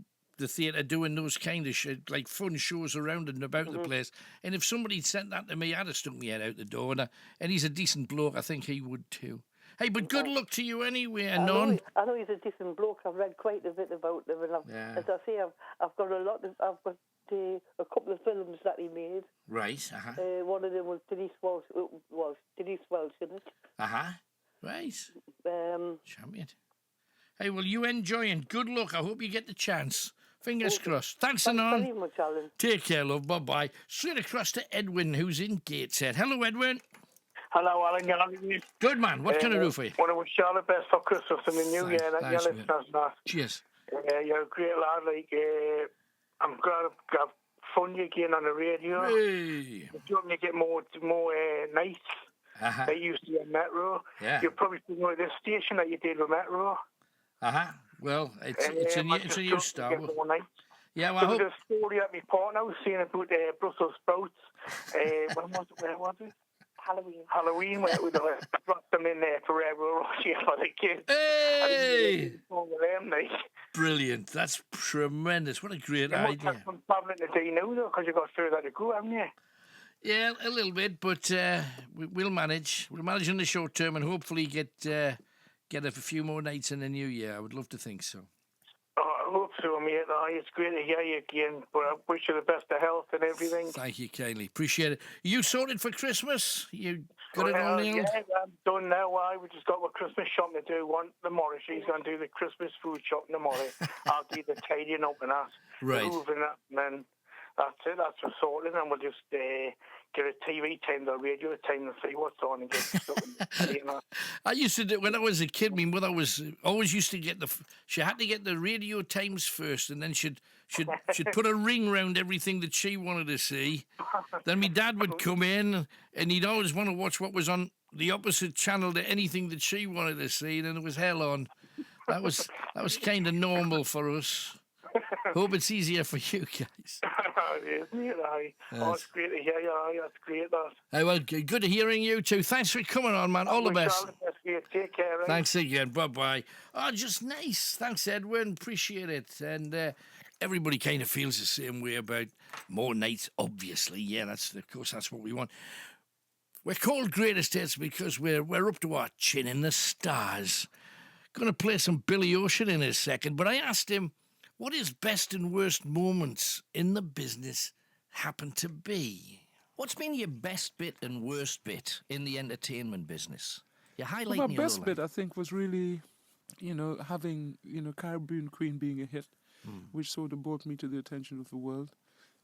theatre doing those kind of like fun shows around and about the place, and if somebody sent that to me, I'd have stuck my head out the door, and he's a decent bloke. I think he would too. Hey, but good luck to you anyway, I know he's a decent bloke. I've read quite a bit about him, and as I say, I've got I've got a couple of films that he made. Right. One of them was Denise Welch in it. Right. Champion. Hey, well, you enjoy and good luck. I hope you get the chance. Fingers crossed. Thanks, Thanks Anon. very much, Alan. Take care, love. Bye-bye. Straight across to Edwin, who's in Gateshead. Hello, Edwin. Hello, Alan. How are you? Good, man. What can I do for you? I want to wish you all the best for Christmas and the New Year. And thanks, your listeners, that. Cheers. You're a great lad. I'm glad I've got fun again on the radio. Hey. You get more nights that you used to on Metro. Yeah. You're probably thinking of this station that you did with Metro. Well, it's a new start. Yeah, well, there was a story at my partner was saying about Brussels sprouts. Where was it? Halloween, where we dropped them in there forever for the kids. Hey! Them, Brilliant. That's tremendous. What a great you idea. You must have some travelling today now, though, because you've got further to go, haven't you? Yeah, a little bit, but we'll manage. We'll manage in the short term and hopefully get a few more nights in the new year. I would love to think so. I hope so, mate. It's great to hear you again, but I wish you the best of health and everything. Thank you kindly. Appreciate it. You sorted for Christmas? You got it all nailed? Yeah, I'm done now. We just got our Christmas shopping to do. Tomorrow she's going to do the Christmas food shopping tomorrow. I'll do the tidying up and that. Right. Moving up, and then that's it. That's for sorted, and we'll just get a TV time, the radio time, and see what's on and get something. I used to do when I was a kid. My mother always used to get she had to get the radio times first, and then she'd put a ring round everything that she wanted to see. Then my dad would come in, and he'd always want to watch what was on the opposite channel to anything that she wanted to see, and then it was hell on. That was kind of normal for us. Hope it's easier for you guys. It's great to hear you. That's great, that. Hey, well, good hearing you too. Thanks for coming on, man. All the best. Take care. Right? Thanks again. Bye-bye. Oh, just nice. Thanks, Edwin. Appreciate it. And everybody kind of feels the same way about more nights, obviously. Yeah, that's what we want. We're called Greatest Hits because we're up to our chin in the stars. Going to play some Billy Ocean in a second, but I asked him, what his best and worst moments in the business happen to be? What's been your best bit and worst bit in the entertainment business? You're highlighting my best bit, I think, was really, having, Caribbean Queen being a hit, which sort of brought me to the attention of the world.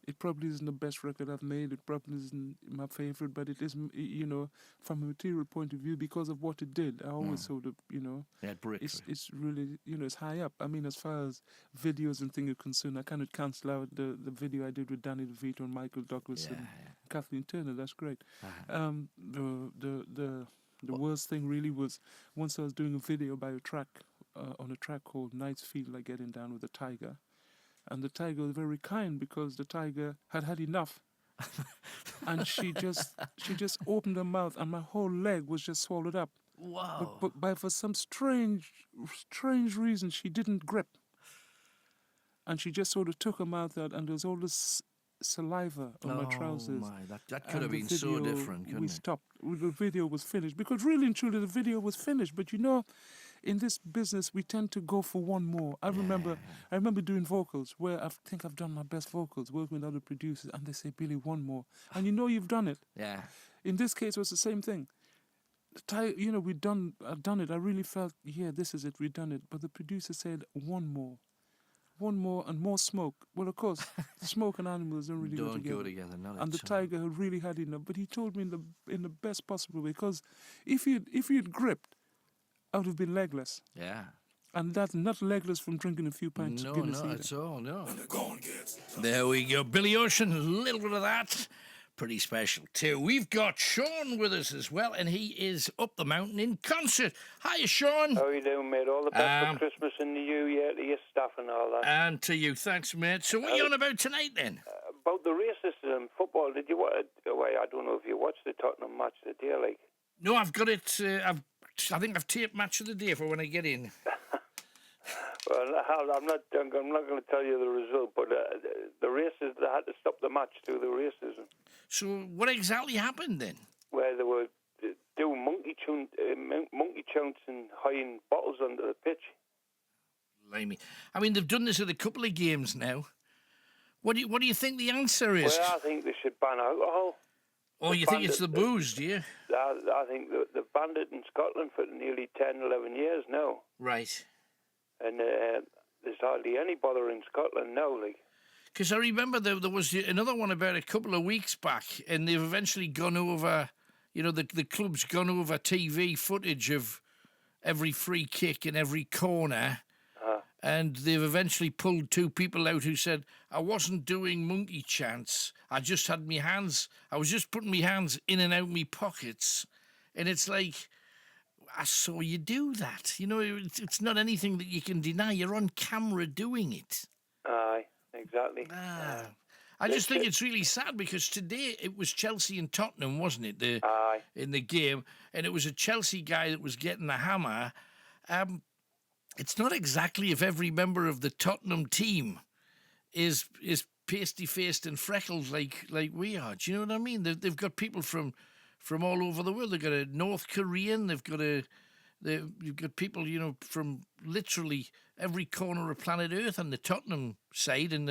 It probably isn't the best record I've made. It probably isn't my favorite, but it is, from a material point of view, because of what it did. I always sort of, Yeah, it's really, it's high up. I mean, as far as videos and things are concerned, I kind of cancel out the video I did with Danny DeVito and Michael Douglas and Kathleen Turner. That's great. The worst thing really was once I was doing a video by a track, on a track called Nights Feel Like Getting Down with a Tiger. And the tiger was very kind because the tiger had had enough. And she just opened her mouth and my whole leg was just swallowed up. Wow. But for some strange reason, she didn't grip. And she just sort of took her mouth out and there was all this saliva on my trousers. Oh, my. That could have been so different, couldn't it? We stopped. The video was finished. Because really and truly, the video was finished. But in this business, we tend to go for one more. I remember doing vocals where I think I've done my best vocals, working with other producers, and they say, Billy, one more. And you've done it. Yeah. In this case, it was the same thing. I've done it. I really felt, this is it, we've done it. But the producer said, one more and more smoke. Well, of course, smoke and animals don't really go together. And the tiger had really had enough. But he told me in the best possible way, because if you'd gripped, I would have been legless. Yeah. And that's not legless from drinking a few pints of Guinness either. At all, no. There we go. Billy Ocean, a little bit of that. Pretty special, too. We've got Sean with us as well, and he is up the mountain in concert. Hiya, Sean. How are you doing, mate? All the best for Christmas and the New Year to your staff and all that. And to you. Thanks, mate. So what are you on about tonight, then? About the races in football. Did you watch? I don't know if you watched the Tottenham match today, like. No, I've got it. I think I've taped match of the day for when I get in. Well, I'm not going to tell you the result, but the races, they had to stop the match to do the races. So what exactly happened then? Where they were doing monkey chants and hiding bottles under the pitch. Blimey. I mean, they've done this at a couple of games now. What do you think the answer is? Well, I think they should ban alcohol. Oh, you think it's the booze, do you? I think they've banned it in Scotland for nearly 10, 11 years now. Right. and there's hardly any bother in Scotland now. Like, because I remember there was another one about a couple of weeks back, and they've eventually gone over. You know, the club's gone over TV footage of every free kick in every corner. And they've eventually pulled two people out who said, I wasn't doing monkey chants. I just had me hands. I was just putting my hands in and out my pockets. And it's like, I saw you do that. You know, it's not anything that you can deny. You're on camera doing it. Aye, exactly. I just think it's really sad because today it was Chelsea and Tottenham, wasn't it? In the game. And it was a Chelsea guy that was getting the hammer. It's not exactly if every member of the Tottenham team is pasty-faced and freckled like we are. Do you know what I mean? They've got people from all over the world. They've got a North Korean. You've got people, you know, from literally every corner of planet Earth on the Tottenham side, and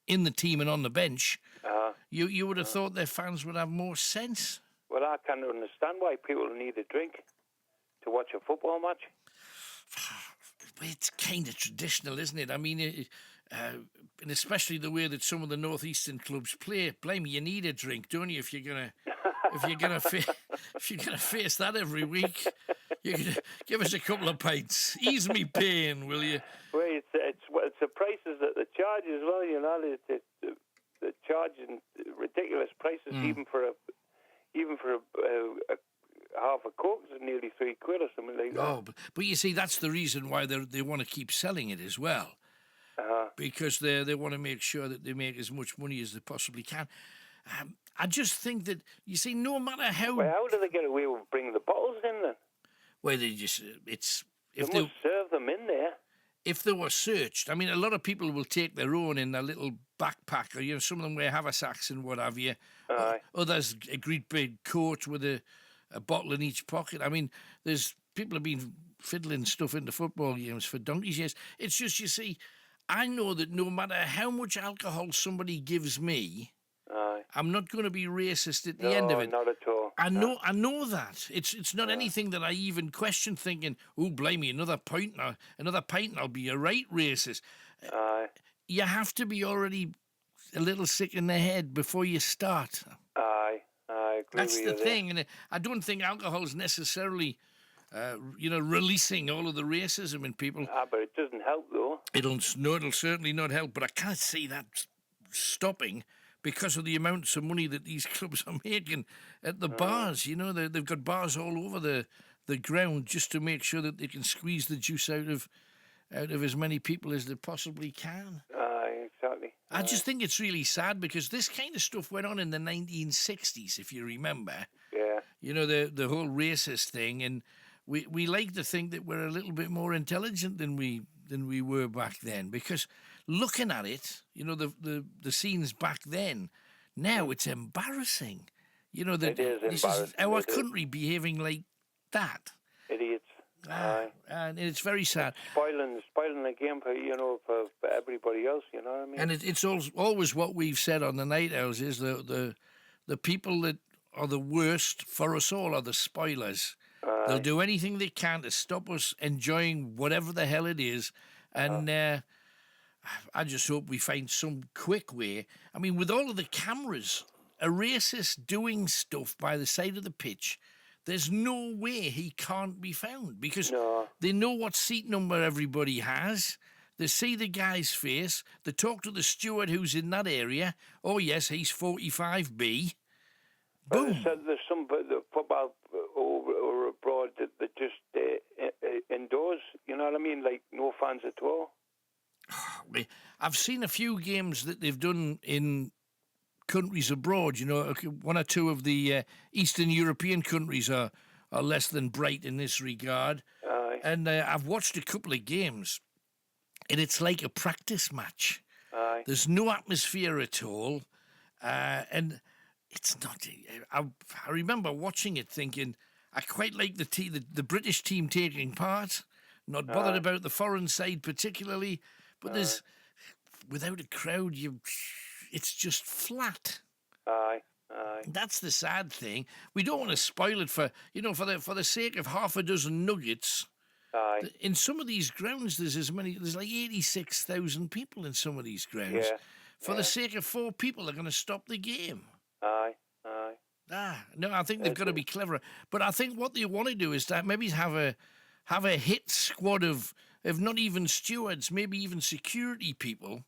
in the team and on the bench. You would have thought their fans would have more sense. Well, I can't understand why people need a drink to watch a football match. It's kind of traditional, isn't it? I mean, and especially the way that some of the northeastern clubs play. Blame me, you need a drink, don't you? If you're gonna face that every week, you give us a couple of pints. Ease me pain, will you? Well, it's the prices that they charge as well. You know, they're charging ridiculous prices even for a half a Coke is nearly £3 or something like that. Oh, but you see, that's the reason why they want to keep selling it as well. Because they want to make sure that they make as much money as they possibly can. I just think that, you see, no matter how... Well, how do they get away with bringing the bottles in then? Well, they just... They must serve them in there. If they were searched, I mean, a lot of people will take their own in their little backpack, or, you know, some of them wear haversacks and what have you. Others a great big coat with a bottle in each pocket. I mean, people have been fiddling stuff into football games for donkey's years. It's just, you see, I know that no matter how much alcohol somebody gives me, I'm not going to be racist at the end of it. No, not at all. I know that. It's not anything that I even question, thinking, oh, blame me, another pint and I'll be a right racist. You have to be already a little sick in the head before you start. I agree. That's the thing, and I don't think alcohol is necessarily, releasing all of the racism in people. But it doesn't help, though. It'll certainly not help, but I can't see that stopping because of the amounts of money that these clubs are making at the bars. You know, they've got bars all over the ground just to make sure that they can squeeze the juice out of as many people as they possibly can. Exactly. I just think it's really sad because this kind of stuff went on in the 1960s, if you remember. Yeah. You know, the whole racist thing, and we like to think that we're a little bit more intelligent than we were back then, because looking at it, you know, the scenes back then, now it's embarrassing. You know, it is this embarrassing. is our country behaving like that. Idiots. And it's very sad. Spoiling the game for everybody else. You know what I mean? And it's always what we've said on the Night Owls is the people that are the worst for us all are the spoilers. They'll do anything they can to stop us enjoying whatever the hell it is. And I just hope we find some quick way. I mean, with all of the cameras, a racist doing stuff by the side of the pitch, there's no way he can't be found, because they know what seat number everybody has. They see the guy's face. They talk to the steward who's in that area. Oh, yes, he's 45B. Boom. There's some football over abroad that just indoors, you know what I mean? Like, no fans at all. I've seen a few games that they've done in countries abroad. You know, one or two of the Eastern European countries are less than bright in this regard. And I've watched a couple of games, and it's like a practice match. There's no atmosphere at all, and it's not. I remember watching it thinking, I quite like the British team taking part, not bothered about the foreign side particularly, but there's, without a crowd, it's just flat. That's the sad thing. We don't want to spoil it for the sake of half a dozen nuggets. Aye. In some of these grounds, there's like 86,000 people in some of these grounds. Yeah. For the sake of 4 people, they're going to stop the game. Aye. No, I think they've got to be cleverer. But I think what they want to do is that maybe have a hit squad of not even stewards, maybe even security people,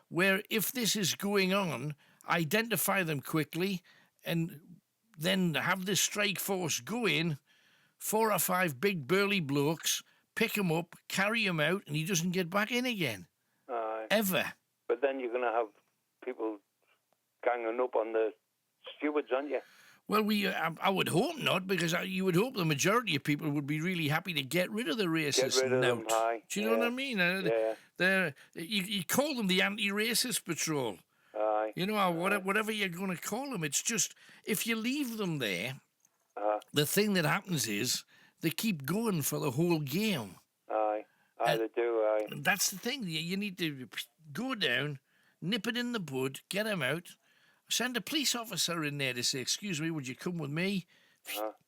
where if this is going on, identify them quickly and then have this strike force go in, 4 or 5 big burly blokes, pick him up, carry him out, and he doesn't get back in again. Aye. Ever. But then you're going to have people ganging up on the stewards, aren't you? Well, I would hope not, because you would hope the majority of people would be really happy to get rid of the racists. Get rid of them, aye. Do you know what I mean? You call them the anti-racist patrol. Aye. You know, whatever you're going to call them. It's just, if you leave them there, the thing that happens is they keep going for the whole game. Aye. They do, aye. That's the thing. You need to go down, nip it in the bud, get them out, send a police officer in there to say, excuse me, would you come with me?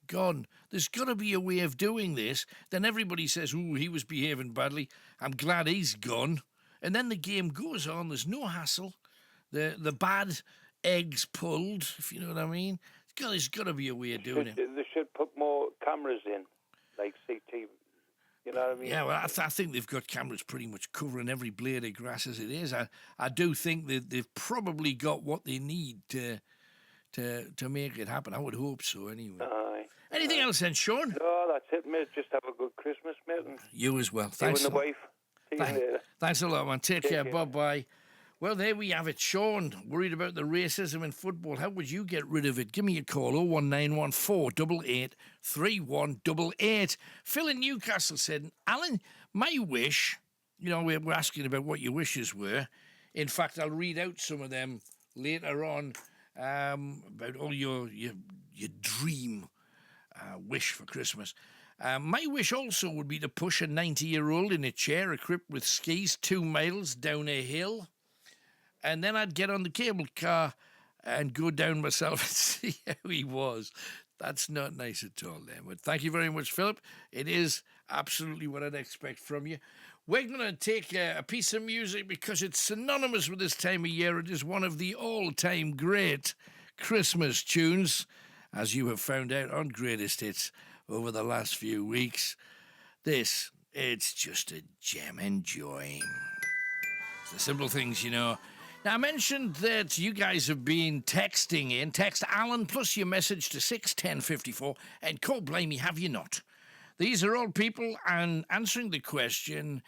Gone. There's got to be a way of doing this. Then everybody says, ooh, he was behaving badly. I'm glad he's gone. And then the game goes on. There's no hassle. The bad eggs pulled, if you know what I mean. There's got to be a way of doing it. They should put more cameras in, like CT. You know what I mean? Yeah, well, I think they've got cameras pretty much covering every blade of grass as it is. I do think that they've probably got what they need to make it happen. I would hope so, anyway. Aye. Anything else then, Sean? No, that's it, mate. Just have a good Christmas, mate. And you as well. you Thanks. and the wife. See you later. Thanks a lot, man. Take care. Bye-bye. Well, there we have it. Sean, worried about the racism in football. How would you get rid of it? Give me a call, 01914 88 Phil in Newcastle said, Alan, my wish, you know, we're asking about what your wishes were. In fact, I'll read out some of them later on about all your dream wish for Christmas. My wish also would be to push a 90-year-old in a chair equipped with skis 2 miles down a hill. And then I'd get on the cable car and go down myself and see how he was. That's not nice at all, then. But thank you very much, Philip. It is absolutely what I'd expect from you. We're going to take a piece of music because it's synonymous with this time of year. It is one of the all-time great Christmas tunes, as you have found out on Greatest Hits over the last few weeks. It's just a gem. Enjoy. It's the simple things, you know. Now, I mentioned that you guys have been texting in. Text Alan plus your message to 61054 and call Blimey, have you not? These are all people and answering the question,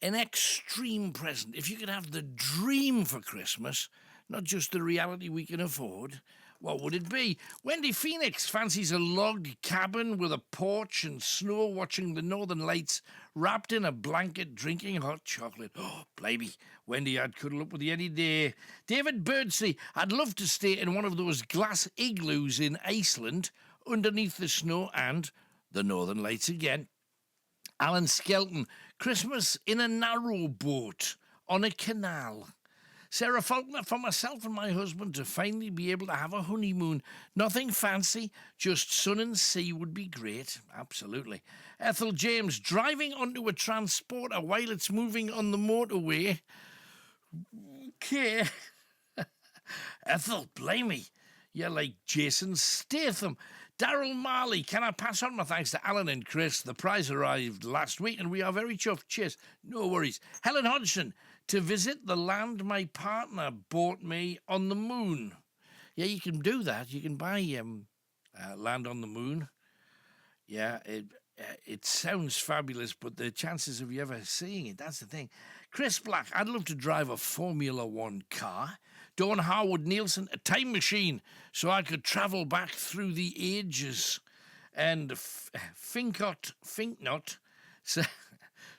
an extreme present. If you could have the dream for Christmas, not just the reality we can afford, what would it be? Wendy Phoenix fancies a log cabin with a porch and snow, watching the northern lights, wrapped in a blanket, drinking hot chocolate. Oh, blimey, Wendy, I'd cuddle up with you any day. David Birdsey, I'd love to stay in one of those glass igloos in Iceland, underneath the snow and the northern lights again. Alan Skelton, Christmas in a narrow boat on a canal. Sarah Faulkner, for myself and my husband to finally be able to have a honeymoon. Nothing fancy, just sun and sea would be great. Absolutely. Ethel James, driving onto a transporter while it's moving on the motorway. Okay. Ethel, blimey, you're like Jason Statham. Daryl Marley, can I pass on my thanks to Alan and Chris? The prize arrived last week and we are very chuffed. Cheers. No worries. Helen Hodgson, to visit the land my partner bought me on the moon. Yeah, you can do that. You can buy land on the moon. Yeah, it sounds fabulous, but the chances of you ever seeing it, that's the thing. Chris Black, I'd love to drive a Formula One car. Dawn Howard Nielsen, a time machine, so I could travel back through the ages. And Finknot,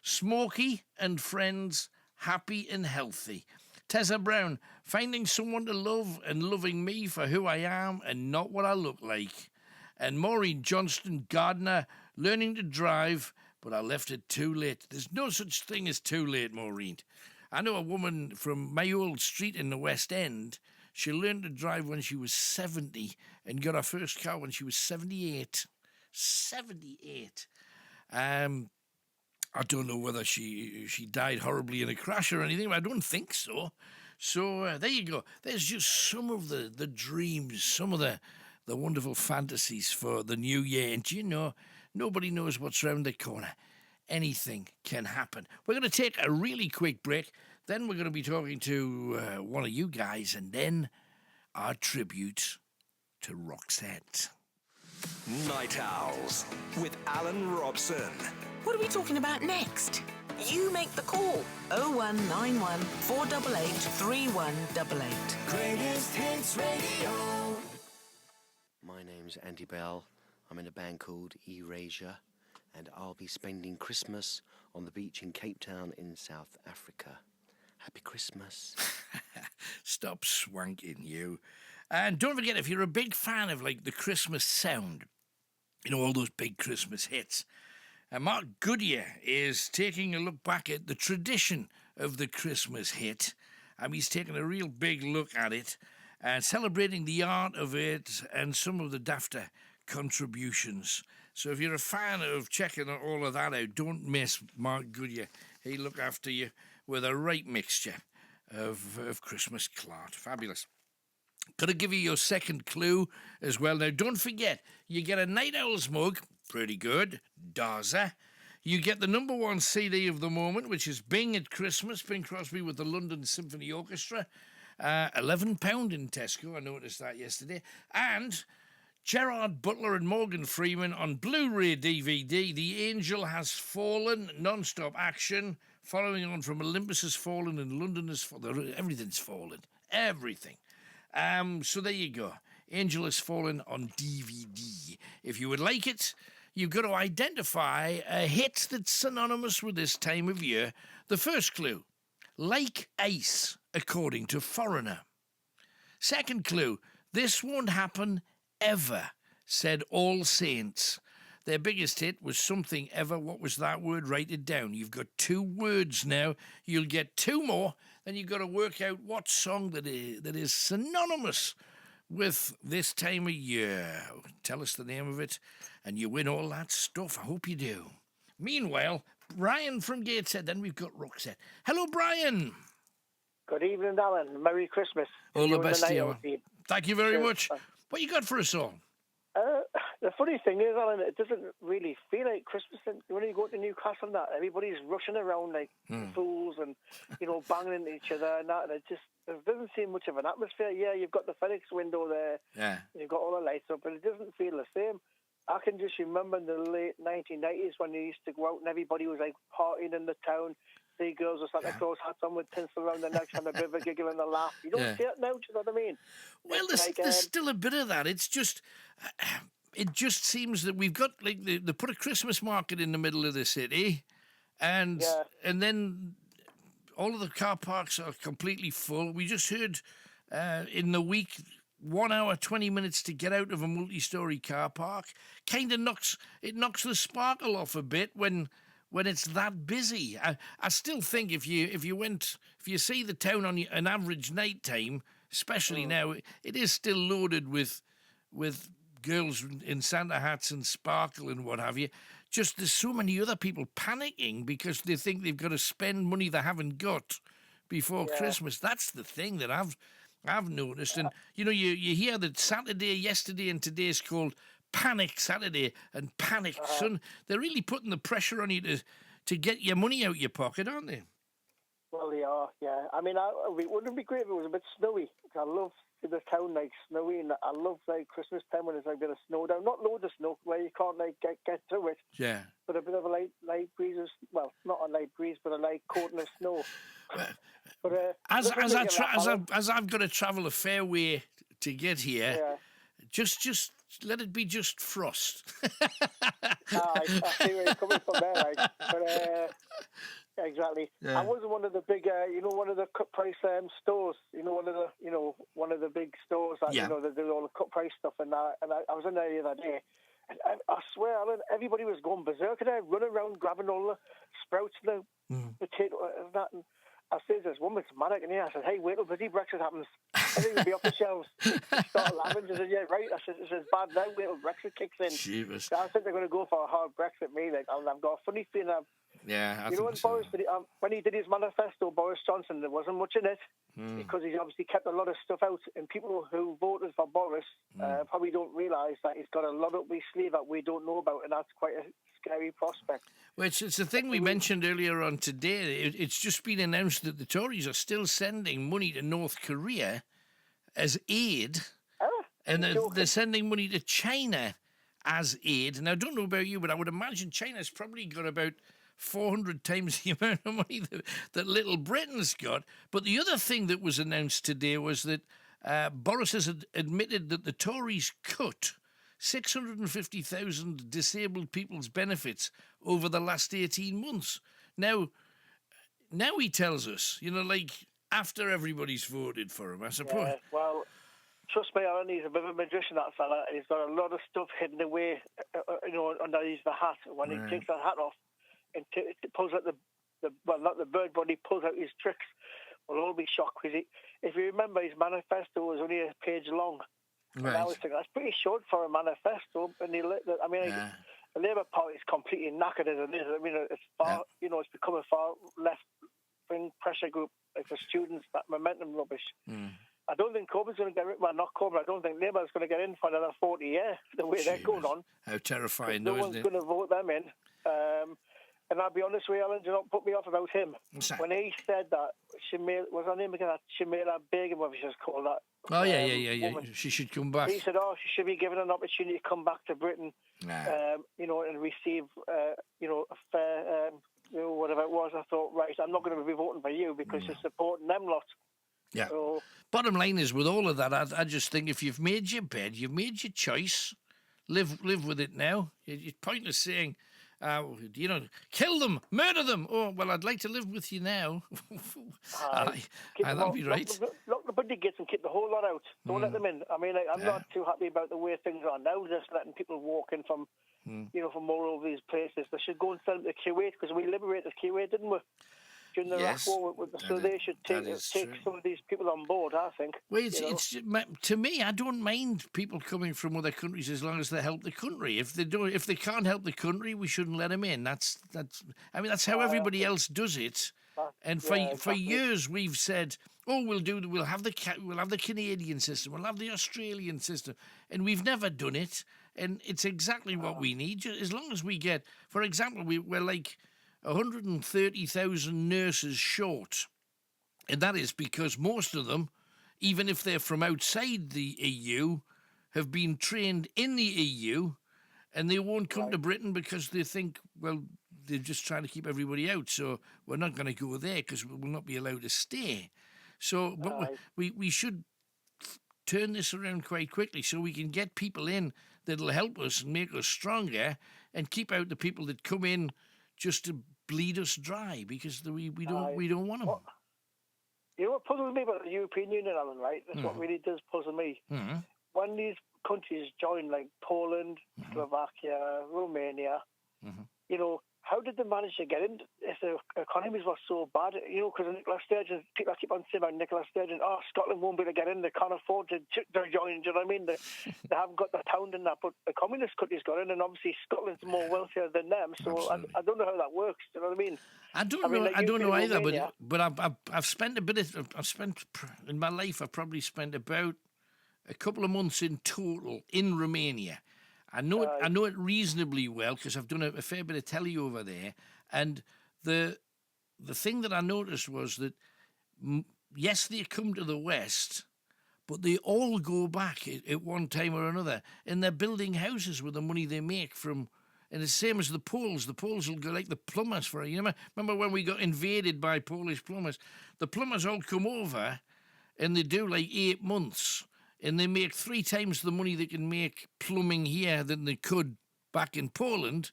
Smokey and friends, happy and healthy. Tessa Brown, finding someone to love and loving me for who I am and not what I look like. And Maureen Johnston Gardner, learning to drive, but I left it too late. There's no such thing as too late, Maureen. I know a woman from my old street in the West End. She learned to drive when she was 70 and got her first car when she was 78. 78. I don't know whether she died horribly in a crash or anything, but I don't think so. So there you go. There's just some of the dreams, some of the wonderful fantasies for the new year. And you know, nobody knows what's round the corner. Anything can happen. We're going to take a really quick break. Then we're going to be talking to one of you guys, and then our tribute to Roxette. Night Owls with Alan Robson. What are we talking about next? You make the call. 0191 488 3188. Greatest Hits Radio. My name's Andy Bell. I'm in a band called Erasure, and I'll be spending Christmas on the beach in Cape Town in South Africa. Happy Christmas. Stop swanking, you. And don't forget, if you're a big fan of, like, the Christmas sound, you know, all those big Christmas hits, Mark Goodyear is taking a look back at the tradition of the Christmas hit. He's taking a real big look at it and celebrating the art of it and some of the dafter contributions. So if you're a fan of checking all of that out, don't miss Mark Goodyear. He'll look after you with a right mixture of Christmas claret. Fabulous. Got to give you your second clue as well. Now, don't forget, you get a Night Owls mug, pretty good, Daza. You get the number one CD of the moment, which is Bing at Christmas, Bing Crosby with the London Symphony Orchestra. £11 in Tesco, I noticed that yesterday. And Gerard Butler and Morgan Freeman on Blu-ray DVD, The Angel Has Fallen, non-stop action, following on from Olympus Has Fallen and London Has Fallen. Everything's fallen. Everything. So there you go. Angel Has Fallen on DVD. If you would like it, you've got to identify a hit that's synonymous with this time of year. The first clue, like ice, according to Foreigner. Second clue, this won't happen ever, said All Saints. Their biggest hit was Something Ever. What was that word? Write it down. You've got 2 words now. You'll get 2 more. Then you've got to work out what song that is synonymous with this time of year. Tell us the name of it, and you win all that stuff. I hope you do. Meanwhile, Brian from Gateshead, then we've got Roxette. Hello, Brian. Good evening, Alan. Merry Christmas. All the best to you. Thank you very much. What you got for us all? The funny thing is, Alan, it doesn't really feel like Christmas. When you go to Newcastle and that, everybody's rushing around like fools and, you know, banging into each other and that. And there doesn't seem much of an atmosphere. Yeah, you've got the Phoenix window there. Yeah. And you've got all the lights up, but it doesn't feel the same. I can just remember in the late 1990s when you used to go out and everybody was like partying in the town. See girls with Santa Claus hats on with tinsel around their necks and a bit of a giggle and a laugh. You don't see it now, do you know what I mean? Well, there's still a bit of that. It's just... it just seems that we've got, like, they put a Christmas market in the middle of the city, and then all of the car parks are completely full. We just heard in the week, 1 hour, 20 minutes to get out of a multi-storey car park. Kind of knocks the sparkle off a bit when it's that busy. I still think if you see the town on an average night time, especially now, it is still loaded with girls in Santa hats and sparkle and what have you. Just there's so many other people panicking because they think they've got to spend money they haven't got before Christmas. That's the thing that I've noticed. And you know, you hear that Saturday, yesterday, and today's called Panic Saturday and Panic Sun. They're really putting the pressure on you to get your money out your pocket, aren't they? Well, they are. Yeah. I mean, it wouldn't be great if it was a bit snowy. I love the town like snowy, and I love like Christmas time when there's like a bit of snow down. Not loads of snow where you can't like get through it. Yeah. But a bit of a light breeze. Well, not a light breeze, but a light coating of snow. But as I've got to travel a fair way to get here, just let it be just frost. I see where you're coming from there, like, but. Exactly. Yeah. I was one of the big, one of the cut price stores. One of the big stores that that do all the cut price stuff and that. And I was in there the other day, and I swear, Alan, everybody was going berserk there, running around grabbing all the sprouts and the potato and that. And I said, "There's one with Manic in here." I said, "Hey, wait till bloody Brexit happens. Everything will be off the shelves." She started laughing. She said, "Yeah, right." I said, "It's bad now. Wait till Brexit kicks in." Jeebus. So I think they're going to go for a hard Brexit. Me, like, I've got a funny feeling. Yeah, I you know, think so. When he did his manifesto, Boris Johnson, there wasn't much in it because he's obviously kept a lot of stuff out. And people who voted for Boris probably don't realise that he's got a lot up his sleeve that we don't know about, and that's quite a scary prospect. Well, it's the thing we mentioned earlier on today. It's just been announced that the Tories are still sending money to North Korea as aid, and they're sending money to China as aid. And I don't know about you, but I would imagine China's probably got about 400 times the amount of money that Little Britain's got. But the other thing that was announced today was that Boris has admitted that the Tories cut 650,000 disabled people's benefits over the last 18 months. Now he tells us, like after everybody's voted for him, I suppose. Yeah, well, trust me, Alan, he's a bit of a magician, that fella. He's got a lot of stuff hidden away, under his hat. When he takes that hat off and pulls out not the bird, but he pulls out his tricks, we'll all be shocked. Because if you remember, his manifesto was only a page long. Right. And I was thinking, that's pretty short for a manifesto. And the Labour Party is completely knackered as it is. I mean, it's it's become a far left-wing pressure group for students, that momentum rubbish. I don't think Corbyn's going to get in. Well, not Corbyn. I don't think Labour's going to get in for another 40 years, the way they're going on. How terrifying, no though, one's isn't it? going to vote them in. And I'll be honest with you, Alan, do not put me off about him. When he said that, was her name again? Shamila Begum, what she was called that. Oh, yeah. She should come back. He said, she should be given an opportunity to come back to Britain, and receive, a fair, whatever it was. I thought, right, I'm not going to be voting for you because you're supporting them lot. Yeah. So, bottom line is, with all of that, I just think if you've made your bed, you've made your choice, live with it now. It's pointless saying, kill them, murder them. Oh, well, I'd like to live with you now. That'll be right. Lock the bloody gates and keep the whole lot out. Don't let them in. I mean, I'm not too happy about the way things are now, just letting people walk in from, from all of these places. They should go and send them to Kuwait, because we liberated Kuwait, didn't we? During the Iraq War, so they should take some of these people on board, I think. Well, it's to me, I don't mind people coming from other countries as long as they help the country. If they can't help the country, we shouldn't let them in. That's how everybody else does it. And for years we've said, we'll have the Canadian system, we'll have the Australian system, and we've never done it. And it's exactly what we need. As long as we get, for example, we're like 130,000 nurses short. And that is because most of them, even if they're from outside the EU, have been trained in the EU, and they won't come to Britain because they think, well, they're just trying to keep everybody out, so we're not going to go there because we will not be allowed to stay. So, but we should turn this around quite quickly so we can get people in that'll help us and make us stronger, and keep out the people that come in just to bleed us dry, because we don't want them. You know what puzzles me about the European Union, Alan, right? That's what really does puzzle me. When these countries join, like Poland, Slovakia, Romania, how did they manage to get in if the economies were so bad? Because Nicola Sturgeon, people keep on saying about Nicola Sturgeon, Scotland won't be able to get in, they can't afford to join, do you know what I mean? They haven't got the pound in that, but the communist countries got in, and obviously Scotland's more wealthier than them, so I don't know how that works, do you know what I mean? I don't know either, but I've spent in my life, I've probably spent about a couple of months in total in Romania. I know it reasonably well because I've done a fair bit of telly over there, and the thing that I noticed was that yes, they come to the West, but they all go back at one time or another, and they're building houses with the money they make from. And it's the same as the Poles. The Poles will go like the plumbers for it. Remember when we got invaded by Polish plumbers? The plumbers all come over, and they do like 8 months. And they make 3 times the money they can make plumbing here than they could back in Poland.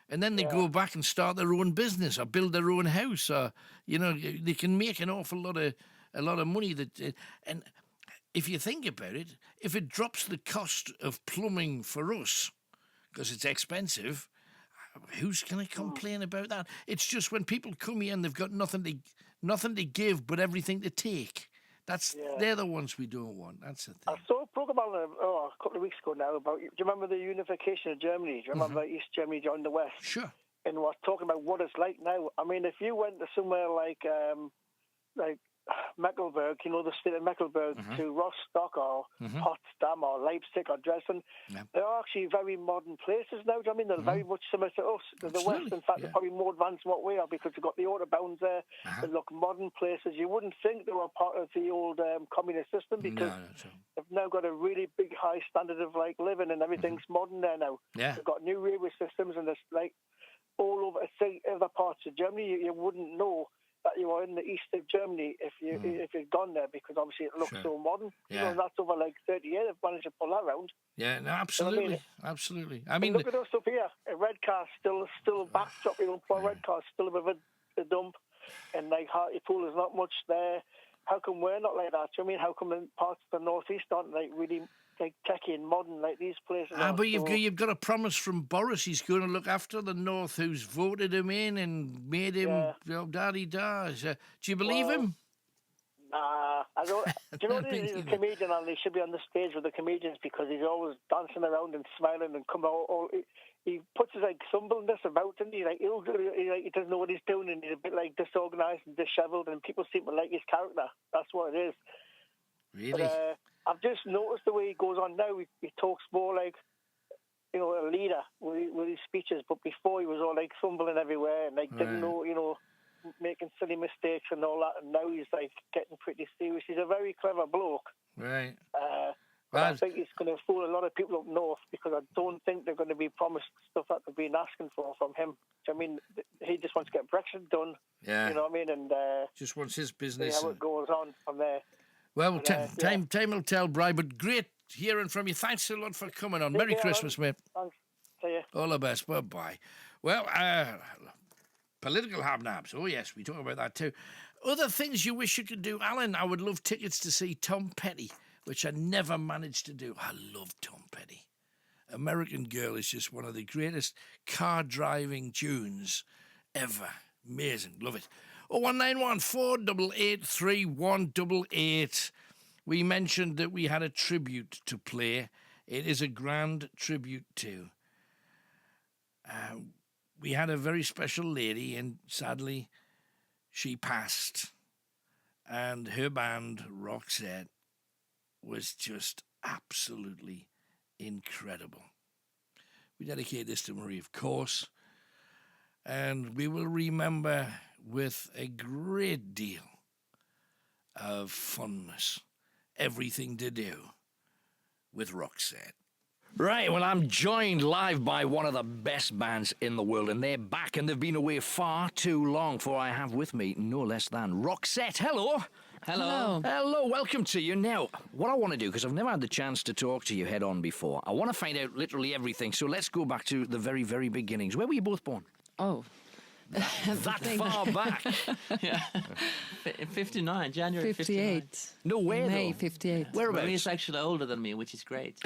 And then they go back and start their own business or build their own house. Or, they can make an awful lot of money. And if you think about it, if it drops the cost of plumbing for us, because it's expensive, who's going to complain about that? It's just when people come here and they've got nothing to give but everything to take. They're the ones we don't want. That's the thing. I saw a programme a couple of weeks ago now about. Do you remember the unification of Germany? Do you remember East Germany joined the West? Sure. And we're talking about what it's like now. I mean, if you went to somewhere like Mecklenburg, the state of Mecklenburg, to Rostock or Potsdam or Leipzig or Dresden, they're actually very modern places now. Do you know what I mean? They're very much similar to us. The West, in fact, they're probably more advanced than what we are because they've got the autobahns there. They look modern places. You wouldn't think they were part of the old communist system because they've now got a really big high standard of living and everything's modern there now. Yeah. They've got new railway systems and there's all over, say, other parts of Germany, you wouldn't know that you are in the east of Germany if you'd gone there because obviously it looks so modern. Yeah. That's over 30 years. They've managed to pull that around. Yeah, no, absolutely, You know what I mean? absolutely. I mean, look at us up here. A red car still backdrop. For a red car still a bit of a dump, and Hartlepool is not much there. How come we're not like that? Do you know what I mean? How come in parts of the northeast aren't really techy and modern like these places? But you've got a promise from Boris. He's going to look after the North, who's voted him in and made him da-dee-da. Do you believe him? Nah, I don't. Do you know what he's a comedian and he should be on the stage with the comedians because he's always dancing around and smiling and come out. He puts his humbleness about him. He doesn't know what he's doing and he's a bit disorganised and dishevelled and people seem to like his character. That's what it is. Really? But, I've just noticed the way he goes on now. He talks more like a leader with his speeches, but before he was all fumbling everywhere and didn't know, making silly mistakes and all that. And now he's getting pretty serious. He's a very clever bloke. Right. But I think he's going to fool a lot of people up north because I don't think they're going to be promised stuff that they've been asking for from him. I mean, he just wants to get Brexit done. Yeah. You know what I mean? And just wants his business. See how it goes on from there. Well, time will tell, Bri, but great hearing from you. Thanks a lot for coming on. Merry Christmas, mate. Thanks. See you. All the best. Bye-bye. Well, political hobnobs. Oh, yes, we talk about that too. Other things you wish you could do. Alan, I would love tickets to see Tom Petty, which I never managed to do. I love Tom Petty. American Girl is just one of the greatest car-driving tunes ever. Amazing. Love it. 0191 488 3188. We mentioned that we had a tribute to play. It is a grand tribute too. We had a very special lady, and sadly, she passed. And her band, Roxette, was just absolutely incredible. We dedicate this to Marie, of course, and we will remember with a great deal of funness everything to do with Roxette. Right, well, I'm joined live by one of the best bands in the world, and they're back, and they've been away far too long, for I have with me no less than Roxette. Hello. Hello, welcome to you. Now, what I want to do, because I've never had the chance to talk to you head-on before, I want to find out literally everything, so let's go back to the very, very beginnings. Where were you both born? Oh. That far back? Yeah. 59, January 58. No way, May though. 58. Whereabouts? He's actually older than me, which is great.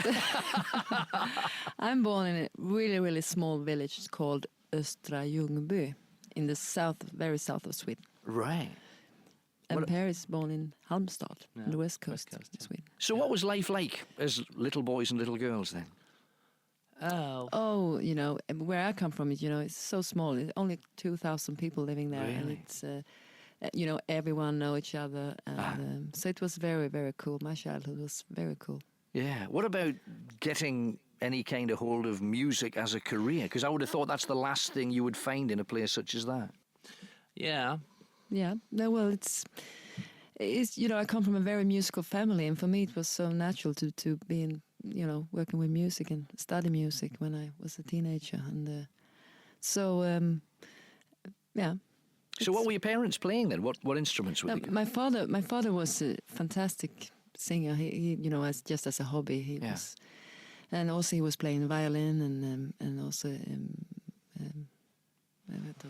I'm born in a really, really small village called Östra Ljungby in the south, very south of Sweden. Right. And Per is born in Halmstad, on the west coast of Sweden. So what was life like as little boys and little girls then? Oh, where I come from, it's so small. It's only 2,000 people living there, and it's, everyone know each other. And, so it was very, very cool. My childhood was very cool. Yeah. What about getting any kind of hold of music as a career? Because I would have thought that's the last thing you would find in a place such as that. Yeah. Yeah. No, well, it's I come from a very musical family, and for me it was so natural to be in, working with music and study music when I was a teenager. And yeah. So what were your parents playing then? What instruments were they? My father was a fantastic singer. He just as a hobby, he was, and also he was playing violin and also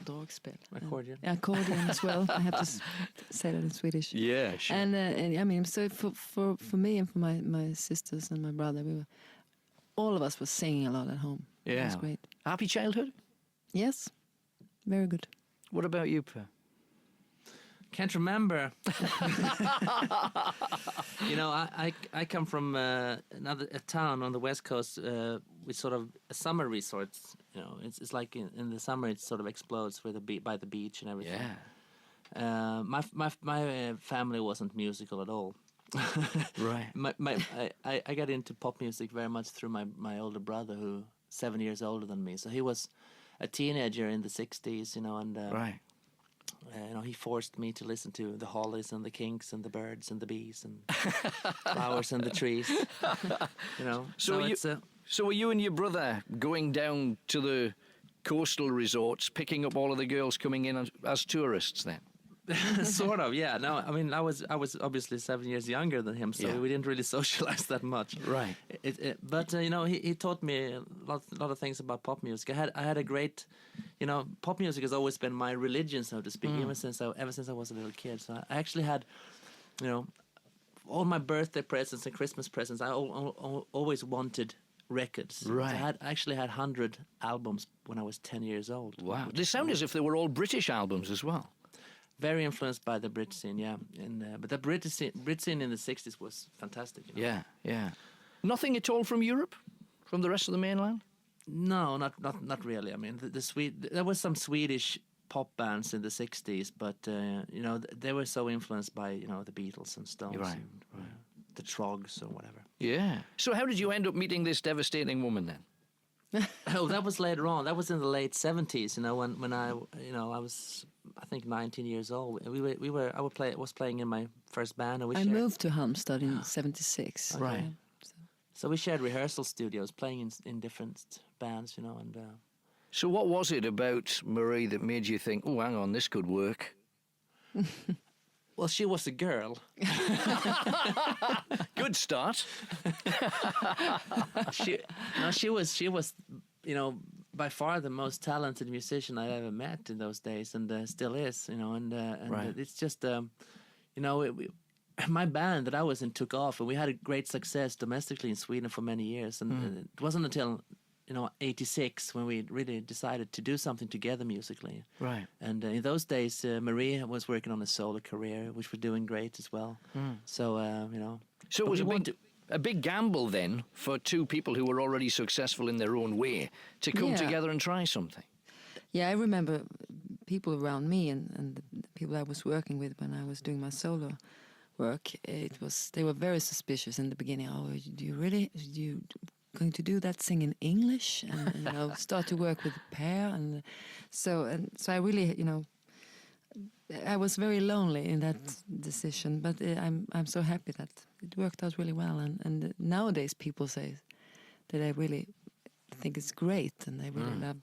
dragspel. Accordion. Accordion as well. I have to say that in Swedish. Yeah, sure. And I mean, so for me and for my sisters and my brother, all of us were singing a lot at home. Yeah. It was great. Happy childhood? Yes, very good. What about you, Per? Can't remember. You know, I come from a town on the west coast with sort of a summer resorts. You know, it's like in the summer it sort of explodes with by the beach and everything. Yeah. My family wasn't musical at all. Right. I got into pop music very much through my older brother, who 7 years older than me. So he was a teenager in the 60s, you know, and right. You know, he forced me to listen to the Hollies and the Kinks and the Birds and the Bees and Flowers and the Trees. You know, so were you and your brother going down to the coastal resorts, picking up all of the girls coming in as tourists then? Sort of, yeah. No, I mean, I was obviously 7 years younger than him, so we didn't really socialize that much. Right. But you know, he taught me a lot of things about pop music. I had a great, you know, pop music has always been my religion, so to speak, ever since I was a little kid. So I actually had, you know, all my birthday presents and Christmas presents. I always wanted records. Right. So I actually had 100 albums when I was 10 years old. Wow. They sound as if they were all British albums as well. Very influenced by the Brit scene, yeah. But the Brit scene in the 60s was fantastic. You know? Yeah. Nothing at all from Europe? From the rest of the mainland? No, not really. I mean, there was some Swedish pop bands in the 60s, but, you know, they were so influenced by, you know, the Beatles and Stones and the Trogs or whatever. Yeah. So how did you end up meeting this devastating woman then? Oh, that was later on. That was in the late 70s, you know, when I was, I think, 19 years old. I was playing in my first band. And I moved to Halmstad in 76. Right. Okay. So we shared rehearsal studios, playing in different bands, you know. And so what was it about Marie that made you think, oh, hang on, this could work? Well, she was a girl. Good start. She was, you know, by far the most talented musician I ever met in those days, and still is, you know. And it's just, you know, my band that I was in took off, and we had a great success domestically in Sweden for many years. And it wasn't until, you know, 86 when we really decided to do something together musically. Right. And in those days, Marie was working on a solo career, which was doing great as well. So, you know. So it was a big gamble then for two people who were already successful in their own way to come together and try something. Yeah, I remember people around me and the people I was working with when I was doing my solo work. They were very suspicious in the beginning. Oh, do you going to do that, sing in English, and you know, start to work with Per, and so I really, you know, I was very lonely in that decision, but I'm so happy that it worked out really well, and nowadays people say that I really think it's great, and they really love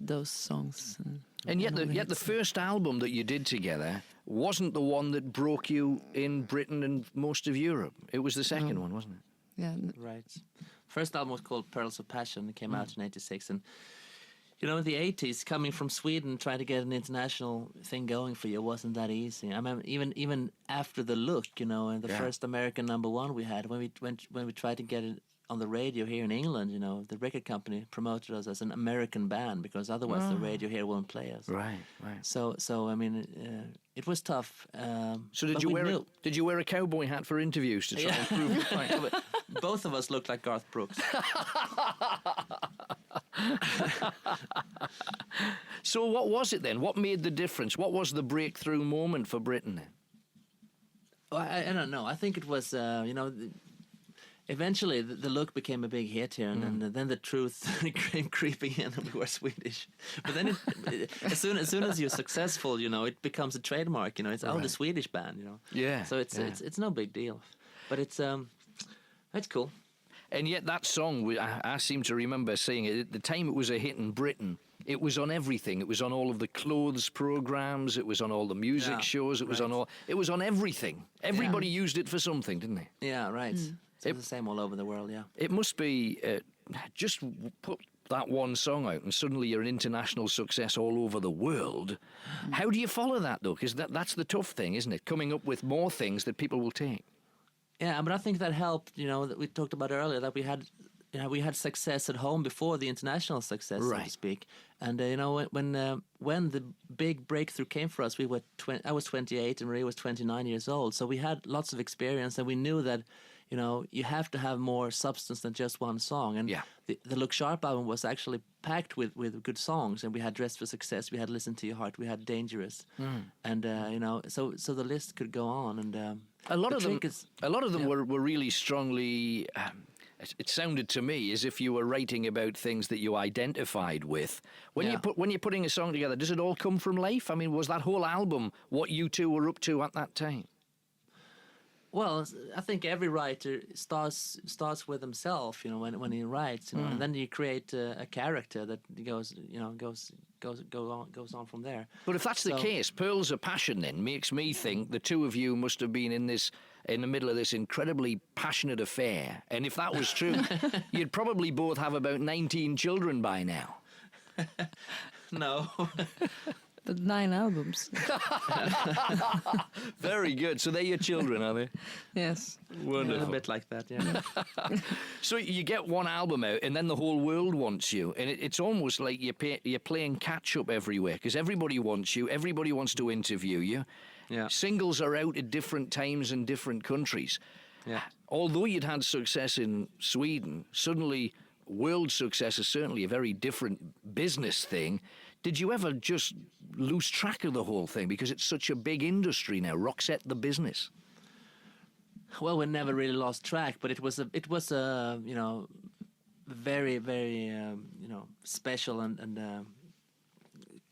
those songs. And yet the first album that you did together wasn't the one that broke you in Britain and most of Europe. It was the second one, wasn't it? Yeah. Right. First album was called Pearls of Passion. It came out in 86. And, you know, in the 80s, coming from Sweden, trying to get an international thing going for you wasn't that easy. I mean, even after The Look, you know, and the first American #1 we had, when we tried to get it on the radio here in England, you know, the record company promoted us as an American band because otherwise the radio here won't play us. Right. So I mean, it was tough. So did you wear a cowboy hat for interviews to try and prove your point? Both of us looked like Garth Brooks. So what was it then? What made the difference? What was the breakthrough moment for Britain then? Well, I don't know. I think it was, you know, eventually the Look became a big hit here, and then the truth came creeping in, and we were Swedish. But then as soon as you're successful, you know, it becomes a trademark. You know, it's the Swedish band. You know. Yeah. So it's no big deal, but it's cool. And yet that song, I seem to remember saying it at the time it was a hit in Britain. It was on everything. It was on all of the clothes programs. It was on all the music shows. It was on everything. Everybody used it for something, didn't they? Yeah, right. It's the same all over the world. Yeah. It must be just put that one song out, and suddenly you're an international success all over the world. How do you follow that though? Because that's the tough thing, isn't it? Coming up with more things that people will take. Yeah, but I think that helped. You know, that we talked about earlier, that we had we had success at home before the international success, so to speak. And when the big breakthrough came for us, I was 28 and Marie was 29 years old. So we had lots of experience, and we knew that you have to have more substance than just one song. And the Look Sharp album was actually packed with good songs. And we had Dressed for Success, we had Listen to Your Heart, we had Dangerous, and so the list could go on. And a lot of them were really strongly. It sounded to me as if you were writing about things that you identified with. When you're putting a song together, does it all come from life? I mean, was that whole album what you two were up to at that time? Well, I think every writer starts with himself, when he writes, and then you create a character that goes on from there. But if that's the case, Pearls of Passion then makes me think the two of you must have been in the middle of this incredibly passionate affair. And if that was true, you'd probably both have about 19 children by now. No. But 9 albums. Very good. So they're your children, are they? Yes. Wonderful. A bit like that, yeah. So you get one album out, and then the whole world wants you, and it's almost like you're playing catch up everywhere because everybody wants you, everybody wants to interview you. Yeah. Singles are out at different times in different countries. Yeah. Although you'd had success in Sweden, suddenly world success is certainly a very different business thing. Did you ever just lose track of the whole thing because it's such a big industry now? Roxette, the business. Well, we never really lost track, but it was a very, very special and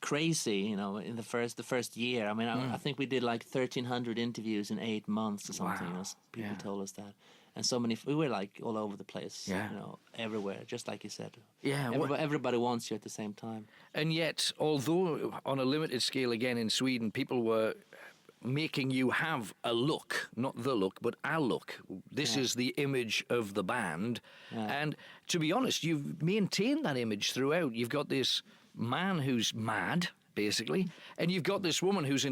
crazy, in the first year. I mean, I think we did like 1,300 interviews in 8 months or something. Wow. People told us that. And so many, we were like all over the place, everywhere, just like you said. Yeah, everybody wants you at the same time. And yet, although on a limited scale again in Sweden, people were making you have a look, not the look, but a look. This is the image of the band. Yeah. And to be honest, you've maintained that image throughout. You've got this man who's mad, basically, and you've got this woman who's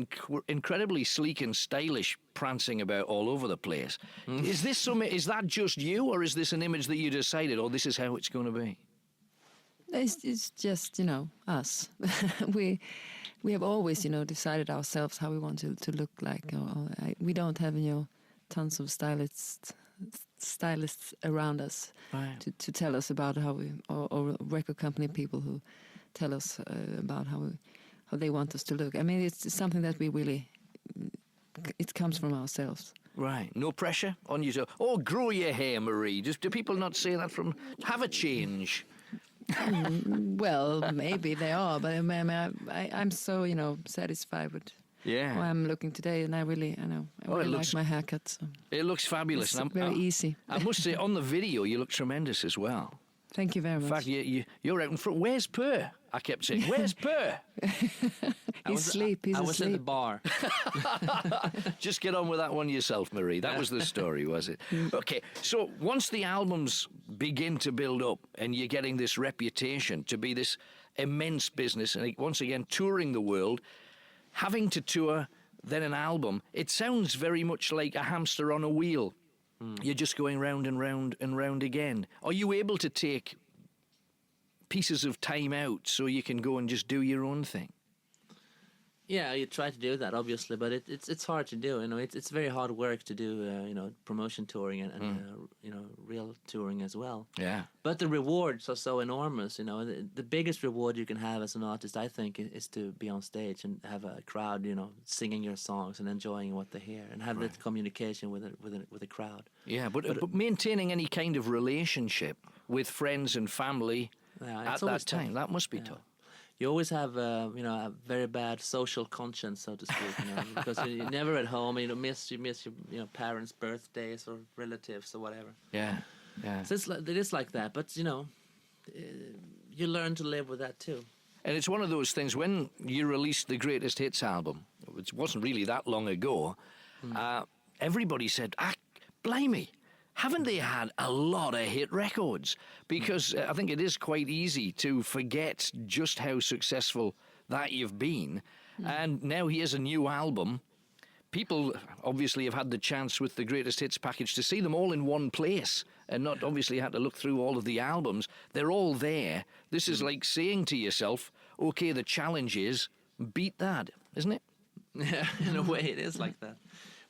incredibly sleek and stylish, prancing about all over the place. Is that just you, or is this an image that you decided, this is how it's going to be? It's just, us. We have always, decided ourselves how we want to look like. We don't have, tons of stylists around us to tell us about how we, or record company people who tell us about how they want us to look. I mean, it's something that we really, it comes from ourselves. Right. No pressure on you to, grow your hair, Marie. Do people not say that have a change? Well, maybe they are, but I'm so, satisfied with how I'm looking today, and I really like my haircut. So. It looks fabulous. It's very easy. I must say, on the video, you look tremendous as well. Thank you very much. In fact, you're out in front. Where's Per? I kept saying, where's Per? He's asleep. I was at the bar. Just get on with that one yourself, Marie. That was the story, was it? Okay, so once the albums begin to build up and you're getting this reputation to be this immense business, and once again, touring the world, having to tour, then an album, it sounds very much like a hamster on a wheel. You're just going round and round and round again. Are you able to take pieces of time out so you can go and just do your own thing? Yeah, you try to do that, obviously, but it's hard to do. It's very hard work to do. Promotion touring and real touring as well. Yeah. But the rewards are so enormous. The biggest reward you can have as an artist, I think, is to be on stage and have a crowd, singing your songs and enjoying what they hear, and have that communication with a crowd. Yeah, but maintaining any kind of relationship with friends and family at that time, that must be tough. You always have, a very bad social conscience, so to speak, because you're never at home. You miss your parents' birthdays or relatives or whatever. Yeah. So it is like that, but you learn to live with that too. And it's one of those things. When you released the Greatest Hits album, which wasn't really that long ago, everybody said, blimey, haven't they had a lot of hit records? Because I think it is quite easy to forget just how successful that you've been. And now here's a new album, people obviously have had the chance with the Greatest Hits package to see them all in one place and not obviously had to look through all of the albums. They're all there. This is like saying to yourself, okay, the challenge is beat that, isn't it? Yeah, in a way it is like that.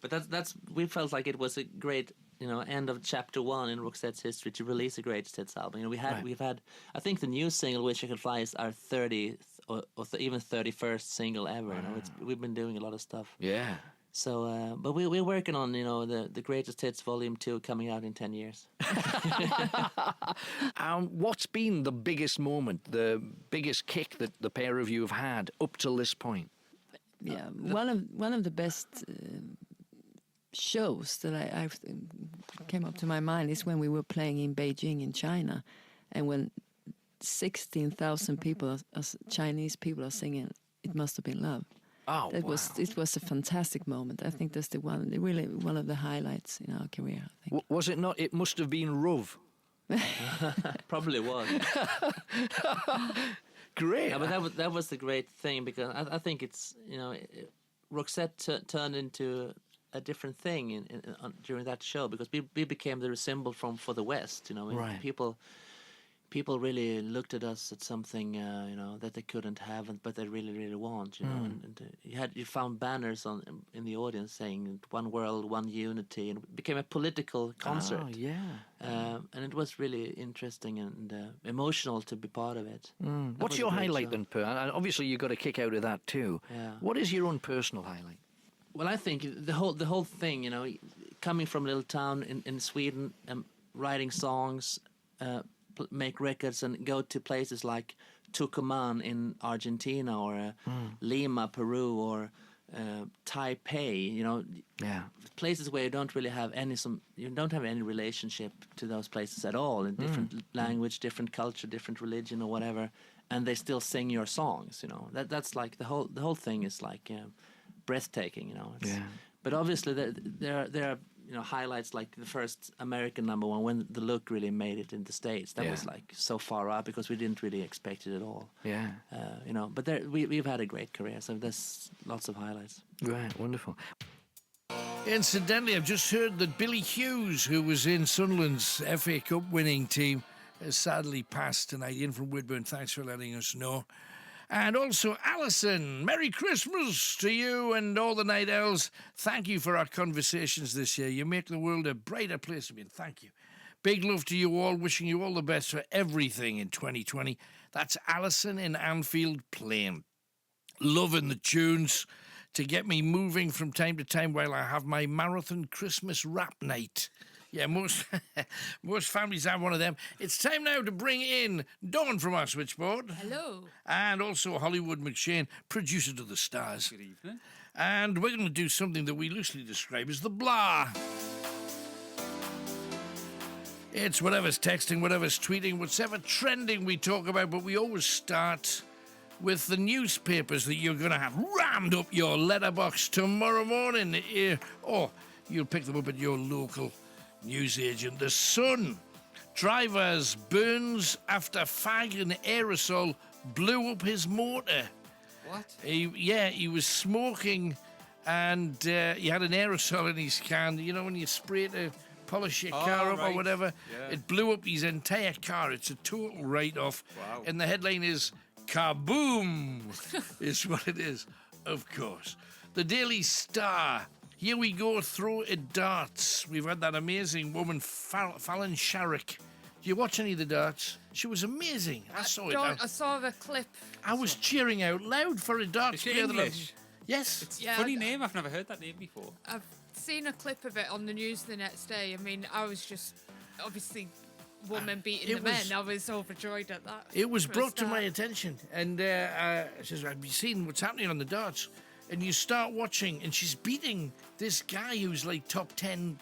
But that's we felt like it was a great, end of chapter 1 in Roxette's history to release a Greatest Hits album. We've had, I think the new single, Wish I Could Fly, is our 30th or even 31st single ever. We've been doing a lot of stuff. Yeah. So, but we're working on, the Greatest Hits Volume 2 coming out in 10 years. What's been the biggest moment, the biggest kick that the pair of you have had up till this point? Yeah, one of the best shows that I came up to my mind is when we were playing in Beijing in China, and when 16,000 people, Chinese people, are singing "It Must Have Been Love." Oh, it was a fantastic moment. I think that's really one of the highlights in our career. I think. Was it not? It must have been rough. Probably was. Great. Yeah, but that was the great thing, because I think it's Roxette turned into a different thing during that show, because we became the symbol for the West. Right. People really looked at us as something that they couldn't have, but they really, really want. And you found banners in the audience saying "One World, One Unity," and it became a political concert. Oh, yeah. And it was really interesting and emotional to be part of it. What's your highlight then, Per? And obviously you got a kick out of that too. Yeah. What is your own personal highlight? Well, I think the whole thing, coming from a little town in Sweden, writing songs, make records, and go to places like Tucumán in Argentina, or Lima, Peru, or Taipei. Places where you don't really have any relationship to those places at all, in different language, different culture, different religion, or whatever, and they still sing your songs. That's like the whole thing is like breathtaking. But obviously there are highlights, like the first American #1 when The Look really made it in the States. That was like so far up, because we didn't really expect it at all. Yeah. But we've had a great career, so there's lots of highlights. Right, wonderful. Incidentally, I've just heard that Billy Hughes, who was in Sunderland's FA Cup winning team, has sadly passed tonight. In from Woodburn, thanks for letting us know. And also, Alison, Merry Christmas to you and all the Night Owls. Thank you for our conversations this year. You make the world a brighter place to be in. Thank you. Big love to you all. Wishing you all the best for everything in 2020. That's Alison in Anfield Plain. Loving the tunes to get me moving from time to time while I have my marathon Christmas rap night. Yeah, most families have one of them. It's time now to bring in Dawn from our switchboard. Hello. And also Hollywood McShane, producer to the stars. Good evening. And we're going to do something that we loosely describe as the blah. It's whatever's texting, whatever's tweeting, whatever trending we talk about, but we always start with the newspapers that you're going to have rammed up your letterbox tomorrow morning. Or you'll pick them up at your local newsagent. The Sun. Drivers burns after fag and aerosol blew up his motor. What? He was smoking, and he had an aerosol in his can. You know when you spray it to polish your car up or whatever? Yeah. It blew up his entire car. It's a total write-off. Wow. And the headline is Kaboom! is what it is, of course. The Daily Star. Here we go, throw it darts. We've had that amazing woman, Fallon Sherrick. Do you watch any of the darts? She was amazing. I saw it. I saw the clip. I was cheering out loud for a darts Is she player. English? Yes. It's a funny name. I've never heard that name before. I've seen a clip of it on the news the next day. I mean, I was just obviously woman beating the men. I was overjoyed at that. It was brought to my attention, and she says, "Have you seen what's happening on the darts?" And you start watching, and she's beating this guy who's like top 10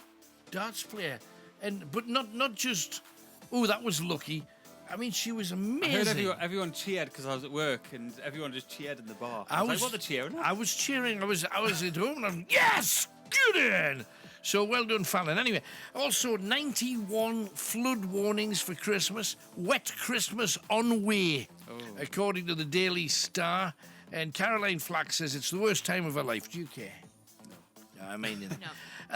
darts player, but not just. Oh, that was lucky. I mean, she was amazing. I heard everyone cheered because I was at work, and everyone just cheered in the bar. I was like, what the cheering? I was cheering. I was at home, and I'm yes, good in. So well done, Fallon. Anyway, also 91 flood warnings for Christmas. Wet Christmas on way, according to the Daily Star. And Caroline Flack says it's the worst time of her life. Do you care? I mean,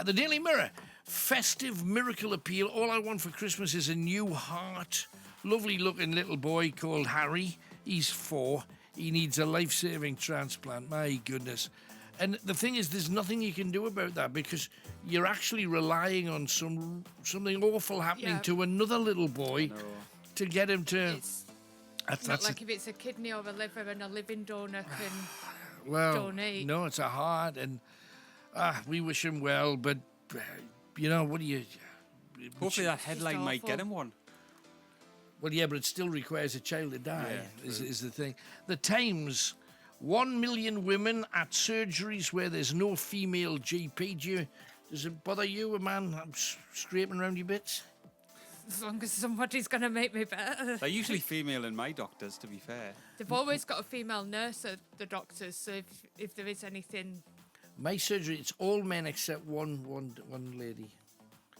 the Daily Mirror, festive miracle appeal. All I want for Christmas is a new heart. Lovely looking little boy called Harry. He's 4. He needs a life-saving transplant. My goodness. And the thing is, there's nothing you can do about that because you're actually relying on something awful happening to another little boy to get him to... It's not like if it's a kidney or a liver and a living donor can donate. No, it's a heart, and we wish him well, but, what do you... Hopefully that headline might get him one. Well, yeah, but it still requires a child to die, is the thing. The Times, 1 million women at surgeries where there's no female GP. Does it bother you, a man scraping around your bits? As long as somebody's going to make me better. They're usually female in my doctors, to be fair. They've always got a female nurse at the doctors, so if there is anything... My surgery, it's all men except one lady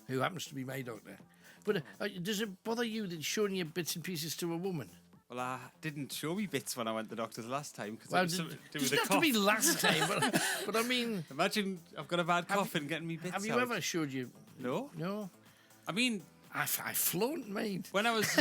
who happens to be my doctor. But does it bother you that showing you bits and pieces to a woman? Well, I didn't show me bits when I went to the doctor's last time because well, it was something to do with the cough. It doesn't have to be last time, but I mean... Imagine I've got a bad cough and getting me bits Have you out. ever showed you... No. No? I mean... I've flown, mate. When I was,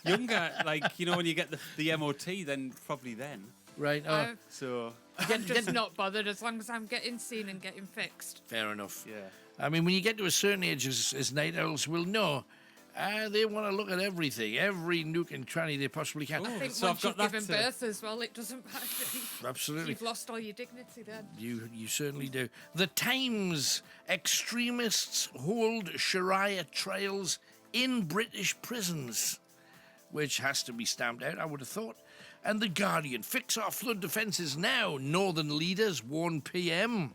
younger, when you get the MOT, then probably then. Right. So... I'm just not bothered as long as I'm getting seen and getting fixed. Fair enough. Yeah. I mean, when you get to a certain age, as night owls will know, they want to look at everything, every nook and cranny they possibly can. I think once you've given birth as well, it doesn't matter. Absolutely. You've lost all your dignity then. You certainly do. The Times, extremists hold Sharia trials in British prisons, which has to be stamped out, I would have thought. And The Guardian, fix our flood defences now, northern leaders warn PM.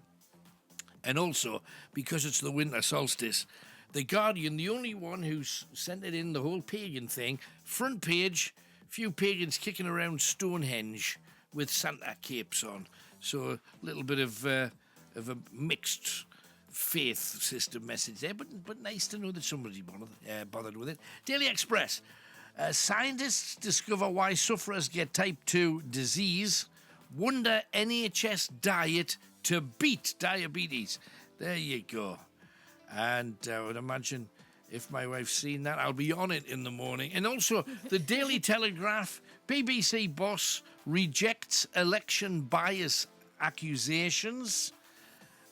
And also, because it's the winter solstice, The Guardian, the only one who's sent it in, the whole pagan thing, front page, few pagans kicking around Stonehenge with Santa capes on. So a little bit of a mixed faith system message there, but nice to know that somebody's bothered with it. Daily Express, scientists discover why sufferers get type 2 disease, wonder NHS diet to beat diabetes. There you go. And I would imagine if my wife's seen that, I'll be on it in the morning. And also, the Daily Telegraph, BBC boss rejects election bias accusations.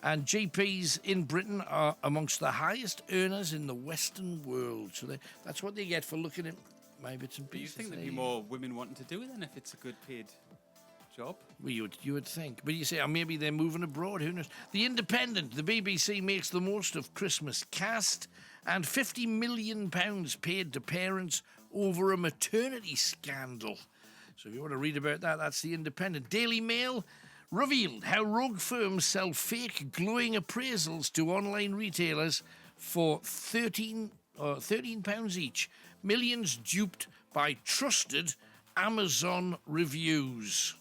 And GPs in Britain are amongst the highest earners in the Western world. So that's what they get for looking at my bits and Do you pieces. think there'd be more women wanting to do it then if it's a good paid job? Well, you would think. But you say, maybe they're moving abroad, who knows? The Independent, the BBC makes the most of Christmas cast, and £50 million paid to parents over a maternity scandal. So if you want to read about that, that's the Independent. Daily Mail revealed how rogue firms sell fake glowing appraisals to online retailers for £13 each. Millions duped by trusted Amazon reviews.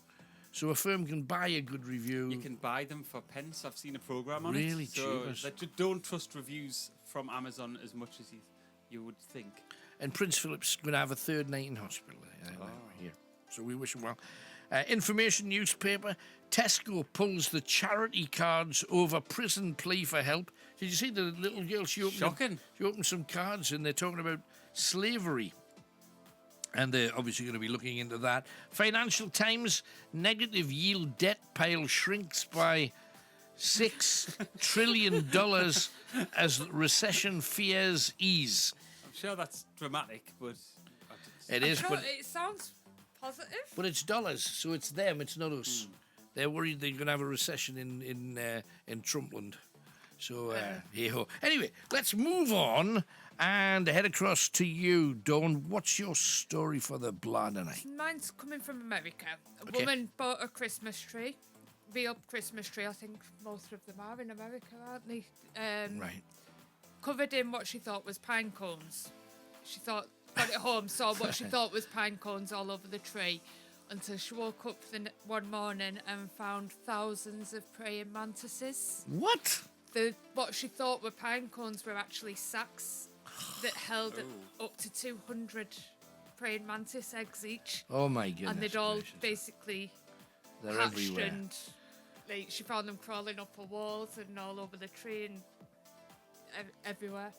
So a firm can buy a good review. You can buy them for pence. I've seen a program on really it. So cheapest. that you don't trust reviews from Amazon as much as you would think. And Prince Philip's going to have a third night in hospital here. So we wish him well. Information newspaper, Tesco pulls the charity cards over prison plea for help. Did you see the little girl? She opened some cards and they're talking about slavery. And they're obviously going to be looking into that. Financial Times, negative yield debt pile shrinks by $6 trillion as recession fears ease. I'm sure that's dramatic, but... It is, but... It sounds positive. But it's dollars, so it's them, it's not us. They're worried they're going to have a recession in Trumpland. So, hey-ho. Anyway, let's move on and head across to you, Dawn. What's your story for the blah tonight? Mine's coming from America. A Okay. woman bought a Christmas tree. Real Christmas tree. I think most of them are in America, aren't they? Right. Covered in what she thought was pine cones. She got it home, saw what she thought was pine cones all over the tree, until she woke up one morning and found thousands of praying mantises. What? What she thought were pine cones were actually sacks that held up to 200 praying mantis eggs each. Oh my goodness. And they'd all gracious. basically They're hatched everywhere. and like she found them crawling up her walls and all over the tree and everywhere.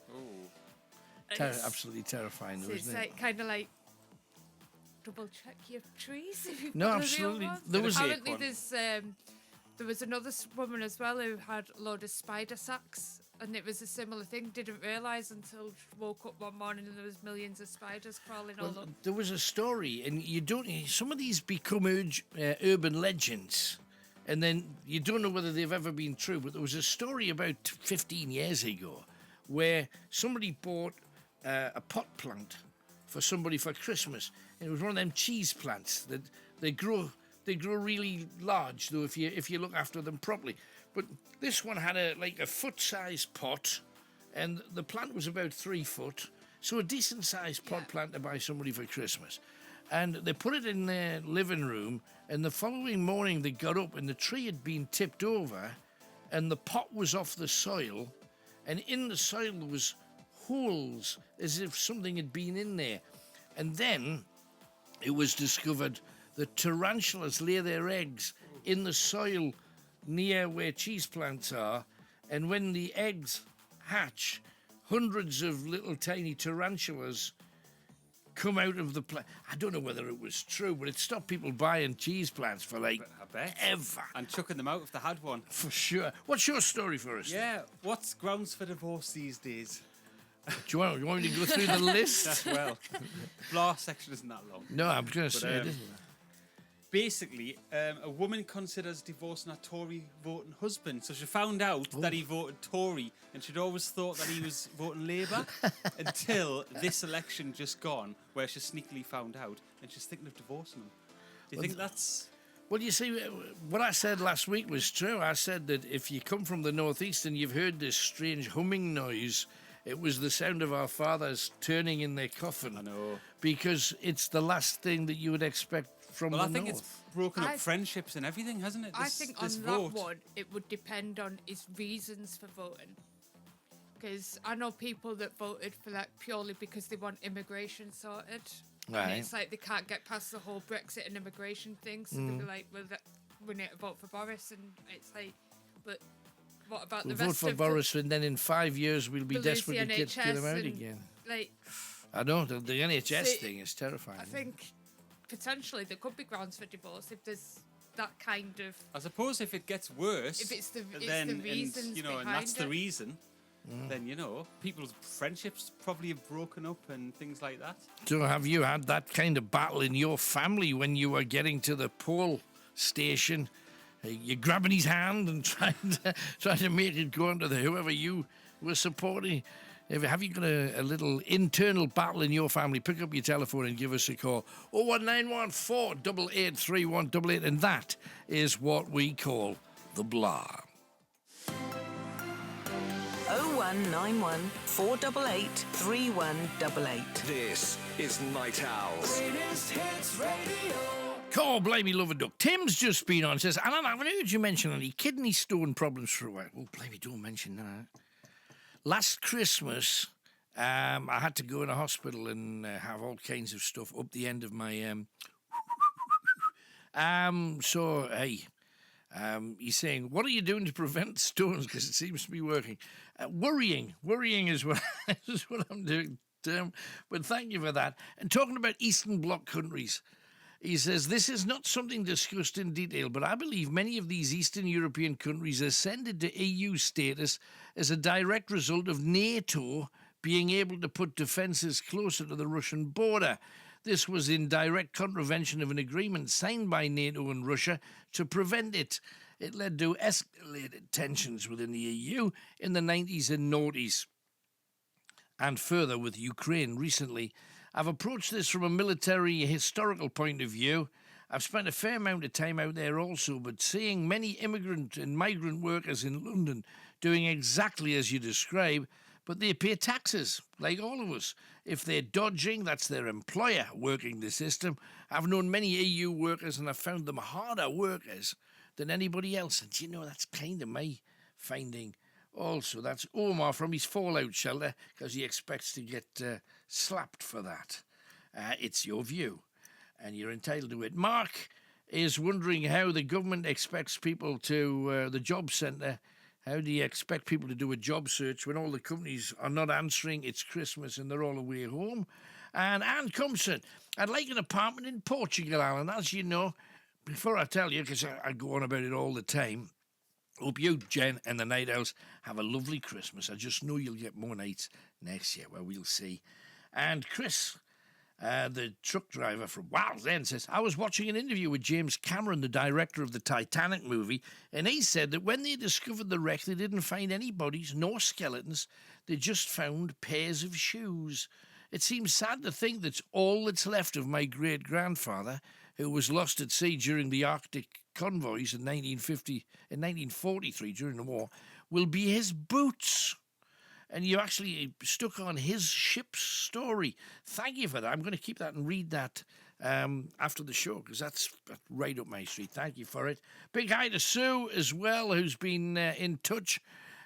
Absolutely terrifying, though, It's isn't it? like kind of like double check your trees. If you've No, got the real absolutely. ones. There was Apparently there was another woman as well who had a load of spider sacks, and it was a similar thing. Didn't realise until she woke up one morning and there was millions of spiders crawling all up. There was a story, and you don't. Some of these become urban legends, and then you don't know whether they've ever been true. But there was a story about 15 years ago where somebody bought a pot plant for somebody for Christmas, and it was one of them cheese plants that they grow really large, though, if you look after them properly. But this one had a foot-sized pot, and the plant was about 3 foot, so a decent-sized pot plant to buy somebody for Christmas. And they put it in their living room, and the following morning they got up, and the tree had been tipped over, and the pot was off the soil, and in the soil there was holes, as if something had been in there. And then it was discovered that tarantulas lay their eggs in the soil near where cheese plants are, and when the eggs hatch, hundreds of little tiny tarantulas come out of the plant. I don't know whether it was true, but it stopped people buying cheese plants for I bet. ever. And chucking them out if they had one. For sure. What's your story for us? Yeah, what's grounds for divorce these days? Do you want me to go through the list? Well, the blah section isn't that long. No, I'm going to say it isn't. Basically, a woman considers divorcing her Tory voting husband. So she found out that he voted Tory, and she'd always thought that he was voting Labour until this election just gone, where she sneakily found out, and she's thinking of divorcing him. Do you think that's... Well, you see, what I said last week was true. I said that if you come from the northeast and you've heard this strange humming noise, it was the sound of our fathers turning in their coffin. I know. Because it's the last thing that you would expect from the north. I think it's broken up friendships and everything, hasn't it? I think on that one, it would depend on his reasons for voting. Because I know people that voted for that purely because they want immigration sorted. Right. And it's like they can't get past the whole Brexit and immigration thing, so they'll be like, well, we need to vote for Boris. And it's like, but what about we'll the rest vote for Boris, and then in 5 years we'll be desperate to get them out again. Like, I know, the NHS thing is terrifying. I think potentially there could be grounds for divorce if there's that kind of... I suppose if it gets worse, if it's the and reasons and that's the reason, then, people's friendships probably have broken up and things like that. So have you had that kind of battle in your family when you were getting to the poll station? You're grabbing his hand and trying to make it go into whoever you were supporting. Have you got a little internal battle in your family? Pick up your telephone and give us a call. 01914 888 3188, and that is what we call the blah. 0191 488 3188. This is Night Owls. Greatest hits radio. Call Blimey Love a Duck. Tim's just been on. Says, Alan, I haven't heard you mention any kidney stone problems for a while. Oh, Blimey, don't mention that. Last Christmas, I had to go in a hospital and have all kinds of stuff up the end of my... So, hey, he's saying, what are you doing to prevent stones? Because it seems to be working. Worrying is what, is what I'm doing, Tim. But thank you for that. And talking about Eastern Bloc countries, he says, this is not something discussed in detail, but I believe many of these Eastern European countries ascended to EU status as a direct result of NATO being able to put defences closer to the Russian border. This was in direct contravention of an agreement signed by NATO and Russia to prevent it. It led to escalated tensions within the EU in the 90s and noughties, and further with Ukraine recently. I've approached this from a military historical point of view. I've spent a fair amount of time out there also, but seeing many immigrant and migrant workers in London doing exactly as you describe, but they pay taxes, like all of us. If they're dodging, that's their employer working the system. I've known many EU workers, and I've found them harder workers than anybody else. And that's kind of my finding also. That's Omar from his fallout shelter, because he expects to get slapped for that. It's your view, and you're entitled to it. Mark is wondering how the government expects people to, the job centre, how do you expect people to do a job search when all the companies are not answering? It's Christmas and they're all away home. And Anne Compson, I'd like an apartment in Portugal, Alan. As you know, before I tell you, because I go on about it all the time, hope you, Jen, and the Night Owls have a lovely Christmas. I just know you'll get more nights next year. Well, we'll see. And Chris, the truck driver from Wales says, I was watching an interview with James Cameron, the director of the Titanic movie, and he said that when they discovered the wreck, they didn't find any bodies nor skeletons. They just found pairs of shoes. It seems sad to think that's all that's left of my great-grandfather, who was lost at sea during the Arctic convoys in 1943 during the war, will be his boots. And you actually stuck on his ship's story. Thank you for that. I'm going to keep that and read that after the show, because that's right up my street. Thank you for it. Big hi to Sue as well, who's been in touch.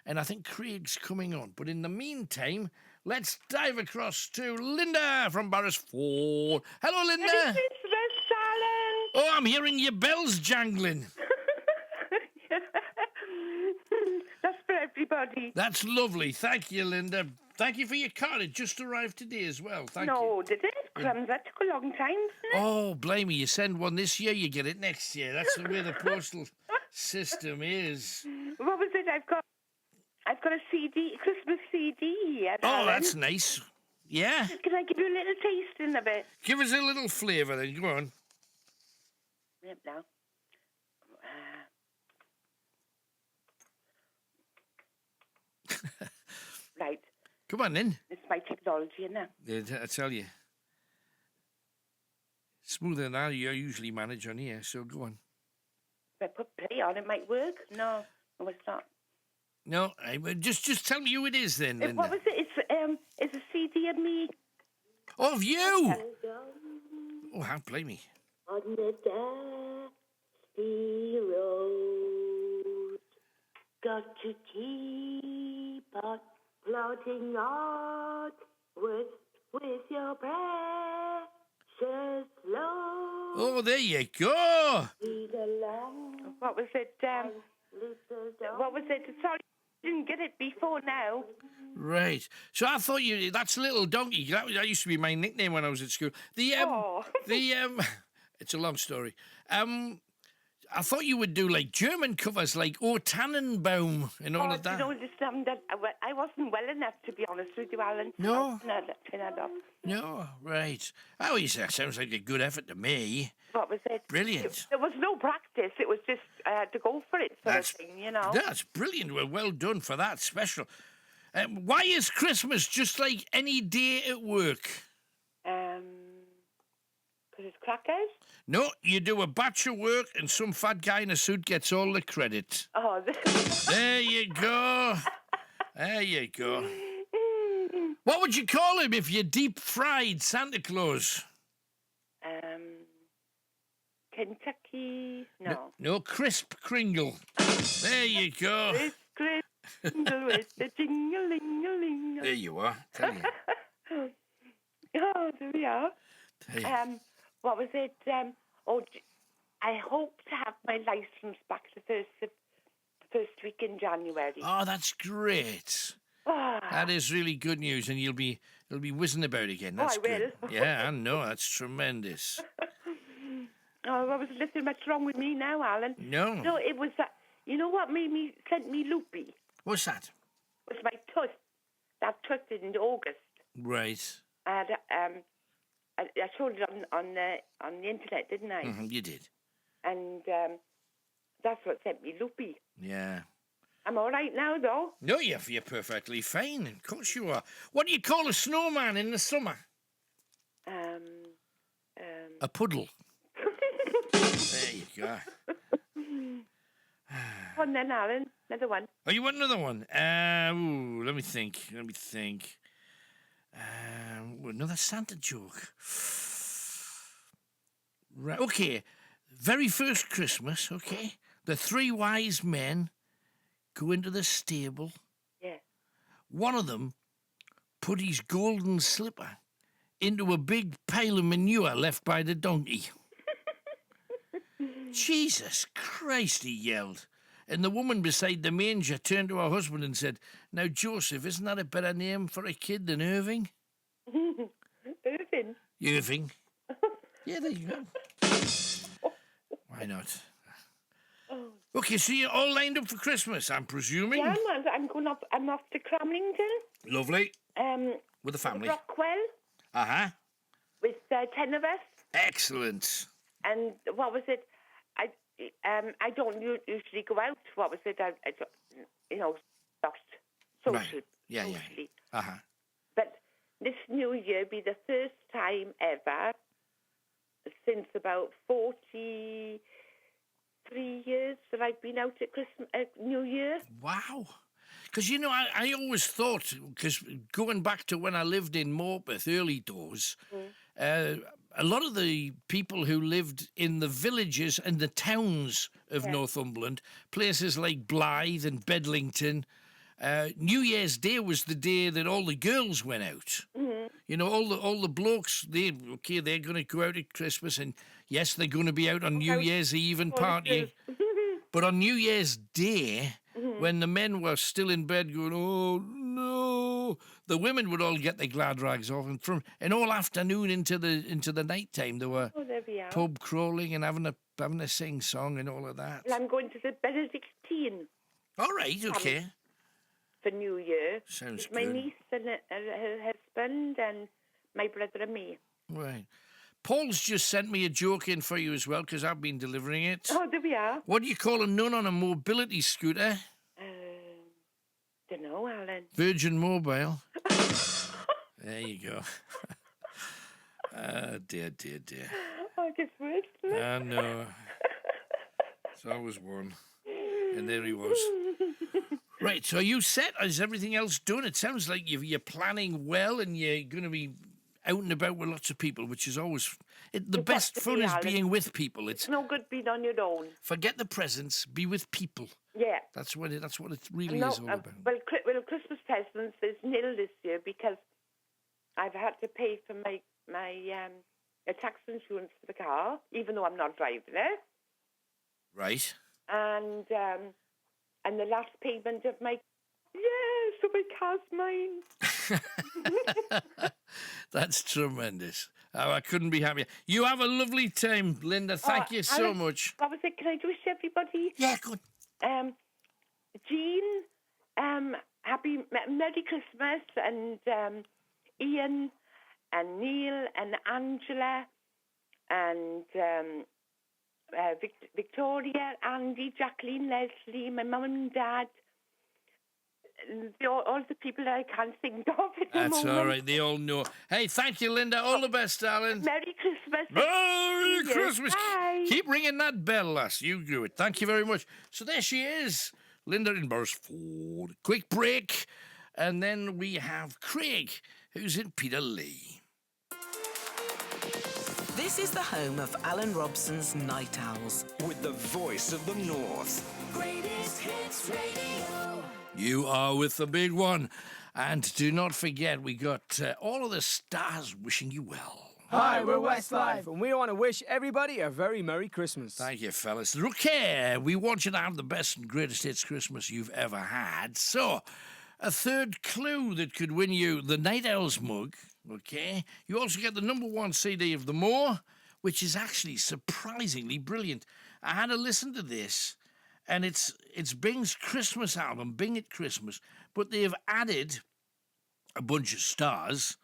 And I think Craig's coming on. But in the meantime, let's dive across to Linda from Barrisford. Hello, Linda. Merry Christmas, Alan. Oh, I'm hearing your bells jangling. That's for everybody. That's lovely. Thank you, Linda. Thank you for your card. It just arrived today as well. Thank you. No, did it? Crumbs, that took a long time, didn't it? Oh, blame me. You send one this year, you get it next year. That's the way the postal system is. What was it? I've got a CD, Christmas CD here. Oh, Alan. that's nice. Yeah? Can I give you a little taste in a bit? Give us a little flavour then. Go on. Yep, now. Right. Come on then. It's my technology now. Yeah, I tell you. Smoother than I usually manage on here, so go on. If I put play on, it might work. No, it's not. No, just tell me who it is then, Linda. What was it? It's a CD of me. Of you? Oh, how blame me. On the dusty road, got to keep on plodding on with your precious load. Oh, there you go. What was it? What was it? Sorry, I didn't get it before now. Right. So I thought that's Little Donkey. That used to be my nickname when I was at school. It's a long story. I thought you would do like German covers like O Tannenbaum and all of that. You know, I wasn't well enough, to be honest with you, Alan. No? Turn that off. No, right. Oh, that sounds like a good effort to me. What was it? Brilliant. There was no practice. It was just I had to go for it sort of thing, you know. That's brilliant. Well done for that special. Why is Christmas just like any day at work? Because it's crackers? No, you do a batch of work and some fat guy in a suit gets all the credit. Oh, there you go. There you go. What would you call him if you deep-fried Santa Claus? Kentucky? No, Crisp Kringle. There you go. Crisp Kringle with the jingle-ling-a-ling. There you are. Tell you. Oh, there we are. Hey. What was it? I hope to have my licence back the first week in January. Oh, that's great. That is really good news, and you'll be whizzing about again. That's good. Yeah, I know. That's tremendous. Oh, what was it? What's wrong with me now, Alan? No. No, it was that. You know what sent me loopy? What's that? It was my tooth. That tooth in August. Right. I showed it on the internet, didn't I? Mm-hmm, you did. And that's what sent me loopy. Yeah. I'm all right now, though. No, you're perfectly fine. Of course you are. What do you call a snowman in the summer? A puddle. There you go. One then, Alan. Another one. Oh, you want another one? Let me think. Another Santa joke. Right. Okay. Very first Christmas. Okay. The three wise men go into the stable. Yeah. One of them put his golden slipper into a big pile of manure left by the donkey. Jesus Christ, he yelled. And the woman beside the manger turned to her husband and said, "Now, Joseph, isn't that a better name for a kid than Irving?" Irving? Irving. Yeah, there you go. Why not? Okay, so you're all lined up for Christmas, I'm presuming? Yeah, I'm off to Cramlington. Lovely. With the family. Rockwell. Uh-huh. With 10 of us. Excellent. And what was it? I don't usually go out. What was it? I not social. Right. Yeah, socially. yeah. Uh-huh. But this New Year be the first time ever since about 43 years that I've been out at Christmas, New Year. Wow. Because, I always thought, because going back to when I lived in Morpeth, early doors, a lot of the people who lived in the villages and the towns of Northumberland, places like Blythe and Bedlington, New Year's Day was the day that all the girls went out. Mm-hmm. All the blokes, they're going to go out at Christmas, and yes, they're going to be out on New Year's Eve and partying. But on New Year's Day, when the men were still in bed going, "Oh, no," the women would all get their glad rags off, and all afternoon into the night time, they were pub crawling and having a sing song and all of that. Well, I'm going to the Benedictine. All right, okay. For New Year. Sounds my good. niece and her husband and my brother and me. Right. Paul's just sent me a joke in for you as well, because I've been delivering it. Oh, there we are. What do you call a nun on a mobility scooter? Don't know, Alan. Virgin Mobile. There you go. Dear. Oh, it gets worse. I know. It's always one. And there he was. Right, so are you set? Is everything else done? It sounds like you're planning well and you're going to be out and about with lots of people, which is always... the best fun is being with people. It's no good being on your own. Forget the presents, be with people. Yeah. That's what it really is all about. Well, Christmas presents is nil this year because I've had to pay for my tax insurance for the car, even though I'm not driving it. Right. And the last payment of my... Yeah, so my car's mine. That's tremendous. Oh, I couldn't be happier. You have a lovely time, Linda. Thank you so much. What was it? Can I wish everybody? Yeah, good. Jean, happy Merry Christmas, and Ian, and Neil, and Angela, and Victoria, Andy, Jacqueline, Leslie, my mum and dad. All the people that I can't think of at the moment. That's all right. They all know. Hey, thank you, Linda. All the best, darling. Merry Christmas. Merry Christmas. Bye. Keep ringing that bell, lass. You do it. Thank you very much. So there she is, Linda in Bursford. Quick break, and then we have Craig, who's in Peterlee. This is the home of Alan Robson's Night Owls. With the voice of the North. Greatest Hits Radio. You are with the big one. And do not forget, we got all of the stars wishing you well. Hi, we're Westlife, and we want to wish everybody a very Merry Christmas. Thank you, fellas. Okay, we want you to have the best and greatest hits Christmas you've ever had. So, a third clue that could win you the Night Owls mug, okay? You also get the #1 CD of The More, which is actually surprisingly brilliant. I had a listen to this, and it's Bing's Christmas album, Bing at Christmas, but they've added a bunch of stars.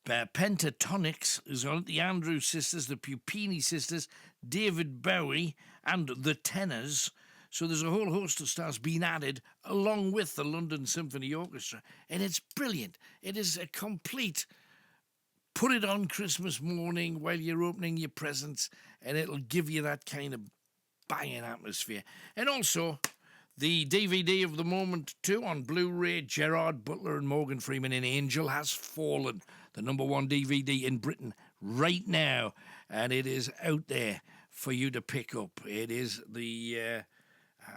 Pentatonics is on it, the Andrews Sisters, the Pupini Sisters, David Bowie, and the Tenors. So there's a whole host of stars being added along with the London Symphony Orchestra. And it's brilliant. It is a complete put it on Christmas morning while you're opening your presents, and it'll give you that kind of banging atmosphere. And also the DVD of the moment too on Blu-ray, Gerard Butler and Morgan Freeman in Angel Has Fallen, the #1 DVD in Britain right now, and it is out there for you to pick up. It is the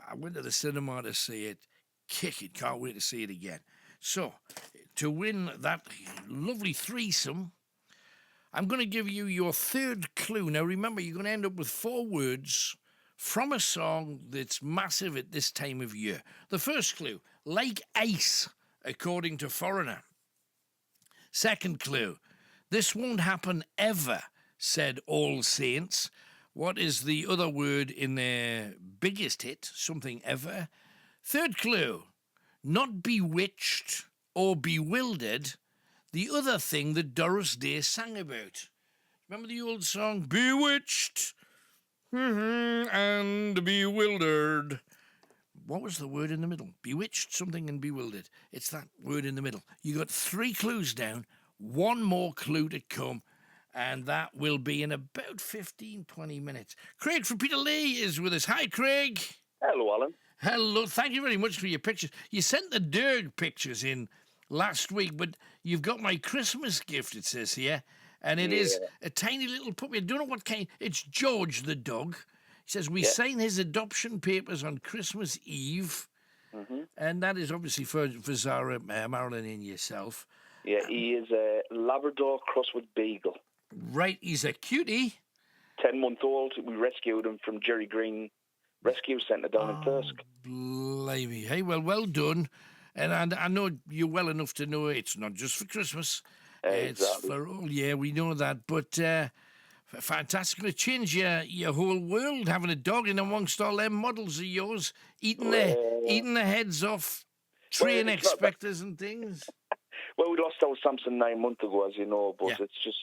I went to the cinema to see it. Kick it, can't wait to see it again. So to win that lovely threesome, I'm going to give you your third clue. Now remember, you're going to end up with 4 words from a song that's massive at this time of year. The first clue, like ice, according to Foreigner. Second clue, this won't happen ever, said All Saints. What is the other word in their biggest hit, Something Ever? Third clue, not bewitched or bewildered, the other thing that Doris Day sang about. Remember the old song, Bewitched and Bewildered? What was the word in the middle? Bewitched, something, and bewildered. It's that word in the middle. You got 3 clues down, 1 more clue to come, and that will be in about 15, 20 minutes. Craig from Peterlee is with us. Hi, Craig. Hello, Alan. Hello. Thank you very much for your pictures. You sent the Derg pictures in last week, but you've got my Christmas gift, it says here, and it is a tiny little puppy. I don't know what kind. It's George the dog. He says, we sign his adoption papers on Christmas Eve, and that is obviously for Zara, Marilyn, and yourself. Yeah, he is a Labrador crossword beagle. Right, he's a cutie. 10-month-old. We rescued him from Jerry Green Rescue Centre down in Thirsk. Blimey. Hey, well done. And I know you're well enough to know it's not just for Christmas. Exactly. It's for all year, we know that. But fantastic. It changed your whole world, having a dog in amongst all them models of yours, eating the heads off train expectors and things. Well, we lost our Samson 9 months ago, as you know, but it's just...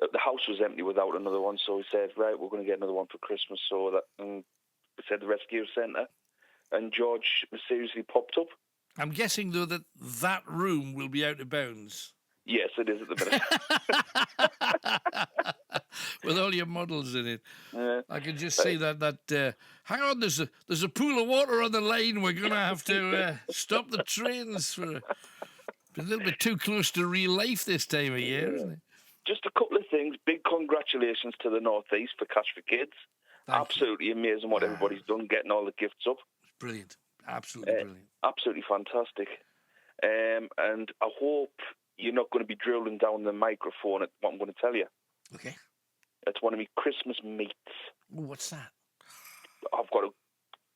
The house was empty without another one, so we said, right, we're going to get another one for Christmas. So that we said the rescue centre, and George mysteriously popped up. I'm guessing, though, that room will be out of bounds. Yes, it is at the minute. With all your models in it. I can just see that hang on, there's a pool of water on the line. We're going to have to stop the trains for a little bit too close to real life this time of year, isn't it? Just a couple of things. Big congratulations to the North East for Cash for Kids. Absolutely amazing what everybody's done, getting all the gifts up. Brilliant. Absolutely brilliant. Absolutely fantastic. And I hope you're not going to be drilling down the microphone at what I'm going to tell you. Okay. It's one of my Christmas meats. Ooh, what's that? I've got a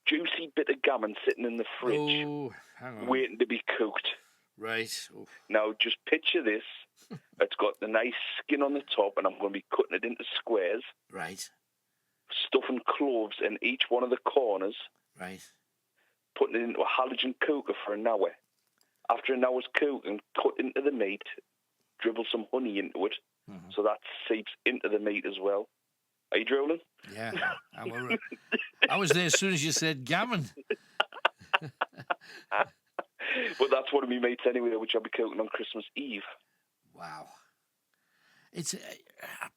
juicy bit of gammon sitting in the fridge, waiting to be cooked. Right. Oof. Now, just picture this. It's got the nice skin on the top, and I'm going to be cutting it into squares. Right. Stuffing cloves in each one of the corners. Right. Putting it into a halogen cooker for an hour. After an hour's cooking, cut into the meat, dribble some honey into it, so that seeps into the meat as well. Are you drooling? Yeah. I was there as soon as you said gammon. But that's one of my mates anyway, which I'll be cooking on Christmas Eve. Wow. It's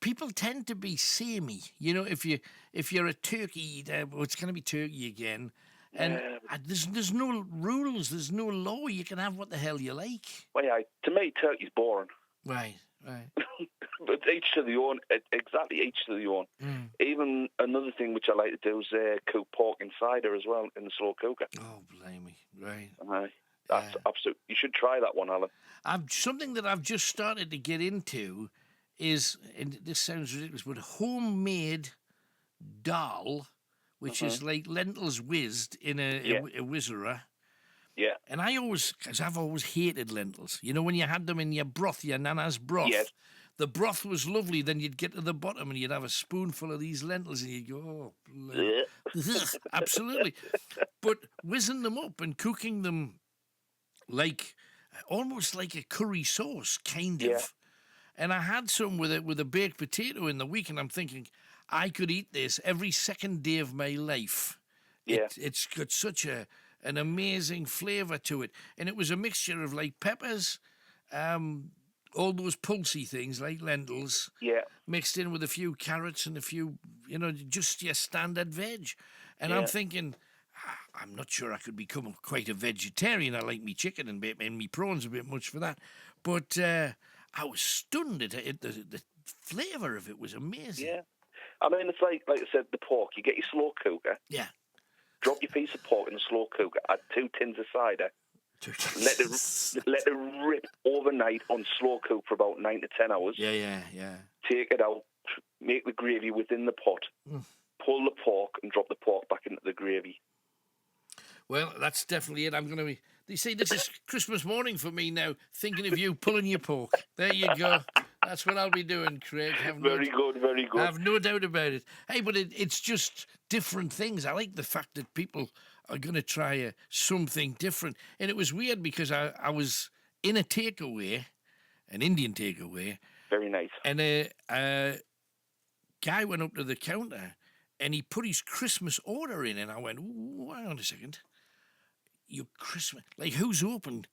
people tend to be samey. You know, if you're a turkey eater, well, it's going to be turkey again. And there's no rules, there's no law. You can have what the hell you like. Well, yeah, to me, turkey's boring. Right. But each to their own. Exactly, each to their own. Even another thing which I like to do is cook pork in cider as well in the slow cooker. Oh, blimey. Right. That's absolute. You should try that one, Alan. Something that I've just started to get into is, and this sounds ridiculous, but homemade dal, which is like lentils whizzed in a whizzerer. Yeah. And I've always hated lentils. You know, when you had them in your broth, your nana's broth. Yes. The broth was lovely. Then you'd get to the bottom and you'd have a spoonful of these lentils and you'd go, oh, absolutely. But whizzing them up and cooking them almost like a curry sauce, kind of. And I had some with a baked potato in the week, and I'm thinking, I could eat this every second day of my life. Yeah. It's got such an amazing flavour to it. And it was a mixture of like peppers, all those pulsy things like lentils, mixed in with a few carrots and a few, just your standard veg. And I'm thinking, I'm not sure I could become quite a vegetarian. I like me chicken and me prawns a bit much for that. But I was stunned at it. The flavour of it was amazing. Yeah. I mean, it's like I said, the pork. You get your slow cooker. Yeah. Drop your piece of pork in the slow cooker. Add 2 tins of cider. Let it rip overnight on slow cook for about 9 to 10 hours. Yeah. Take it out. Make the gravy within the pot. pull the pork and drop the pork back into the gravy. Well, that's definitely it. I'm going to be... You see, this is Christmas morning for me now, thinking of you pulling your pork. There you go. That's what I'll be doing, Craig. Very good, very good. I have no doubt about it. Hey, but it's just different things. I like the fact that people are going to try something different. And it was weird because I was in a takeaway, an Indian takeaway. Very nice. And a guy went up to the counter and he put his Christmas order in, and I went, "Ooh, hang on a second. Your Christmas, like who's open?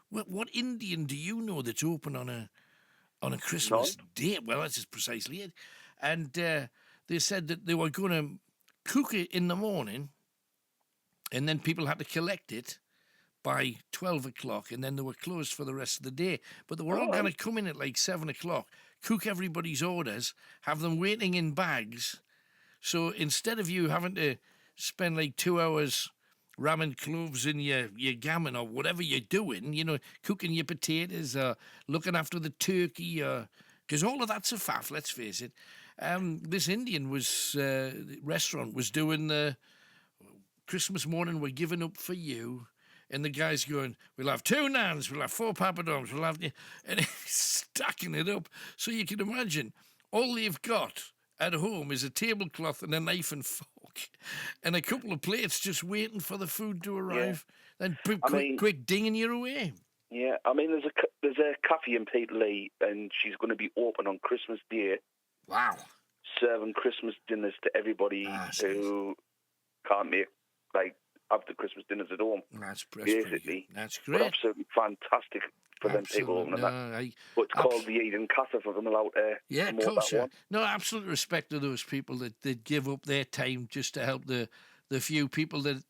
What Indian do you know that's open on a Christmas day?" Well, that's just precisely it. And they said that they were going to cook it in the morning, and then people had to collect it by 12 o'clock, and then they were closed for the rest of the day. But they were all going to come in at like 7 o'clock, cook everybody's orders, have them waiting in bags. So instead of you having to spend like 2 hours ramming cloves in your gammon or whatever you're doing, you know, cooking your potatoes or looking after the turkey, because all of that's a faff, let's face it. This Indian restaurant was doing the Christmas morning, we're giving up for you. And the guy's going, we'll have 2 naans, we'll have 4 papadums, we'll have... And he's stacking it up. So you can imagine, all they've got at home is a tablecloth and a knife and fork and a couple of plates just waiting for the food to arrive. Yeah. Then quick ding and you're away. Yeah, I mean, there's a cafe in Peterlee, and she's going to be open on Christmas Day. Wow. Serving Christmas dinners to everybody who can't make, have the Christmas dinners at home. That's basically. That's great. But absolutely fantastic for them people opening that. But it's called the Eden Casa for them allowed to promote that one. No, absolute respect to those people that give up their time just to help the few people that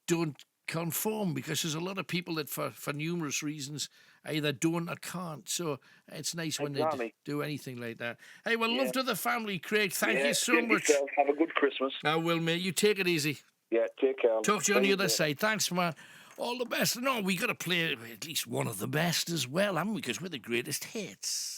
don't conform, because there's a lot of people that for numerous reasons either don't or can't. So it's nice when they do anything like that. Hey, well, love to the family, Craig. Thank you so much. Yourself. Have a good Christmas. I will, mate. You take it easy. Yeah, take care. Talk to you on the other side. Thanks, man. All the best. No, we got to play at least one of the best as well, haven't we? Because we're the greatest hits.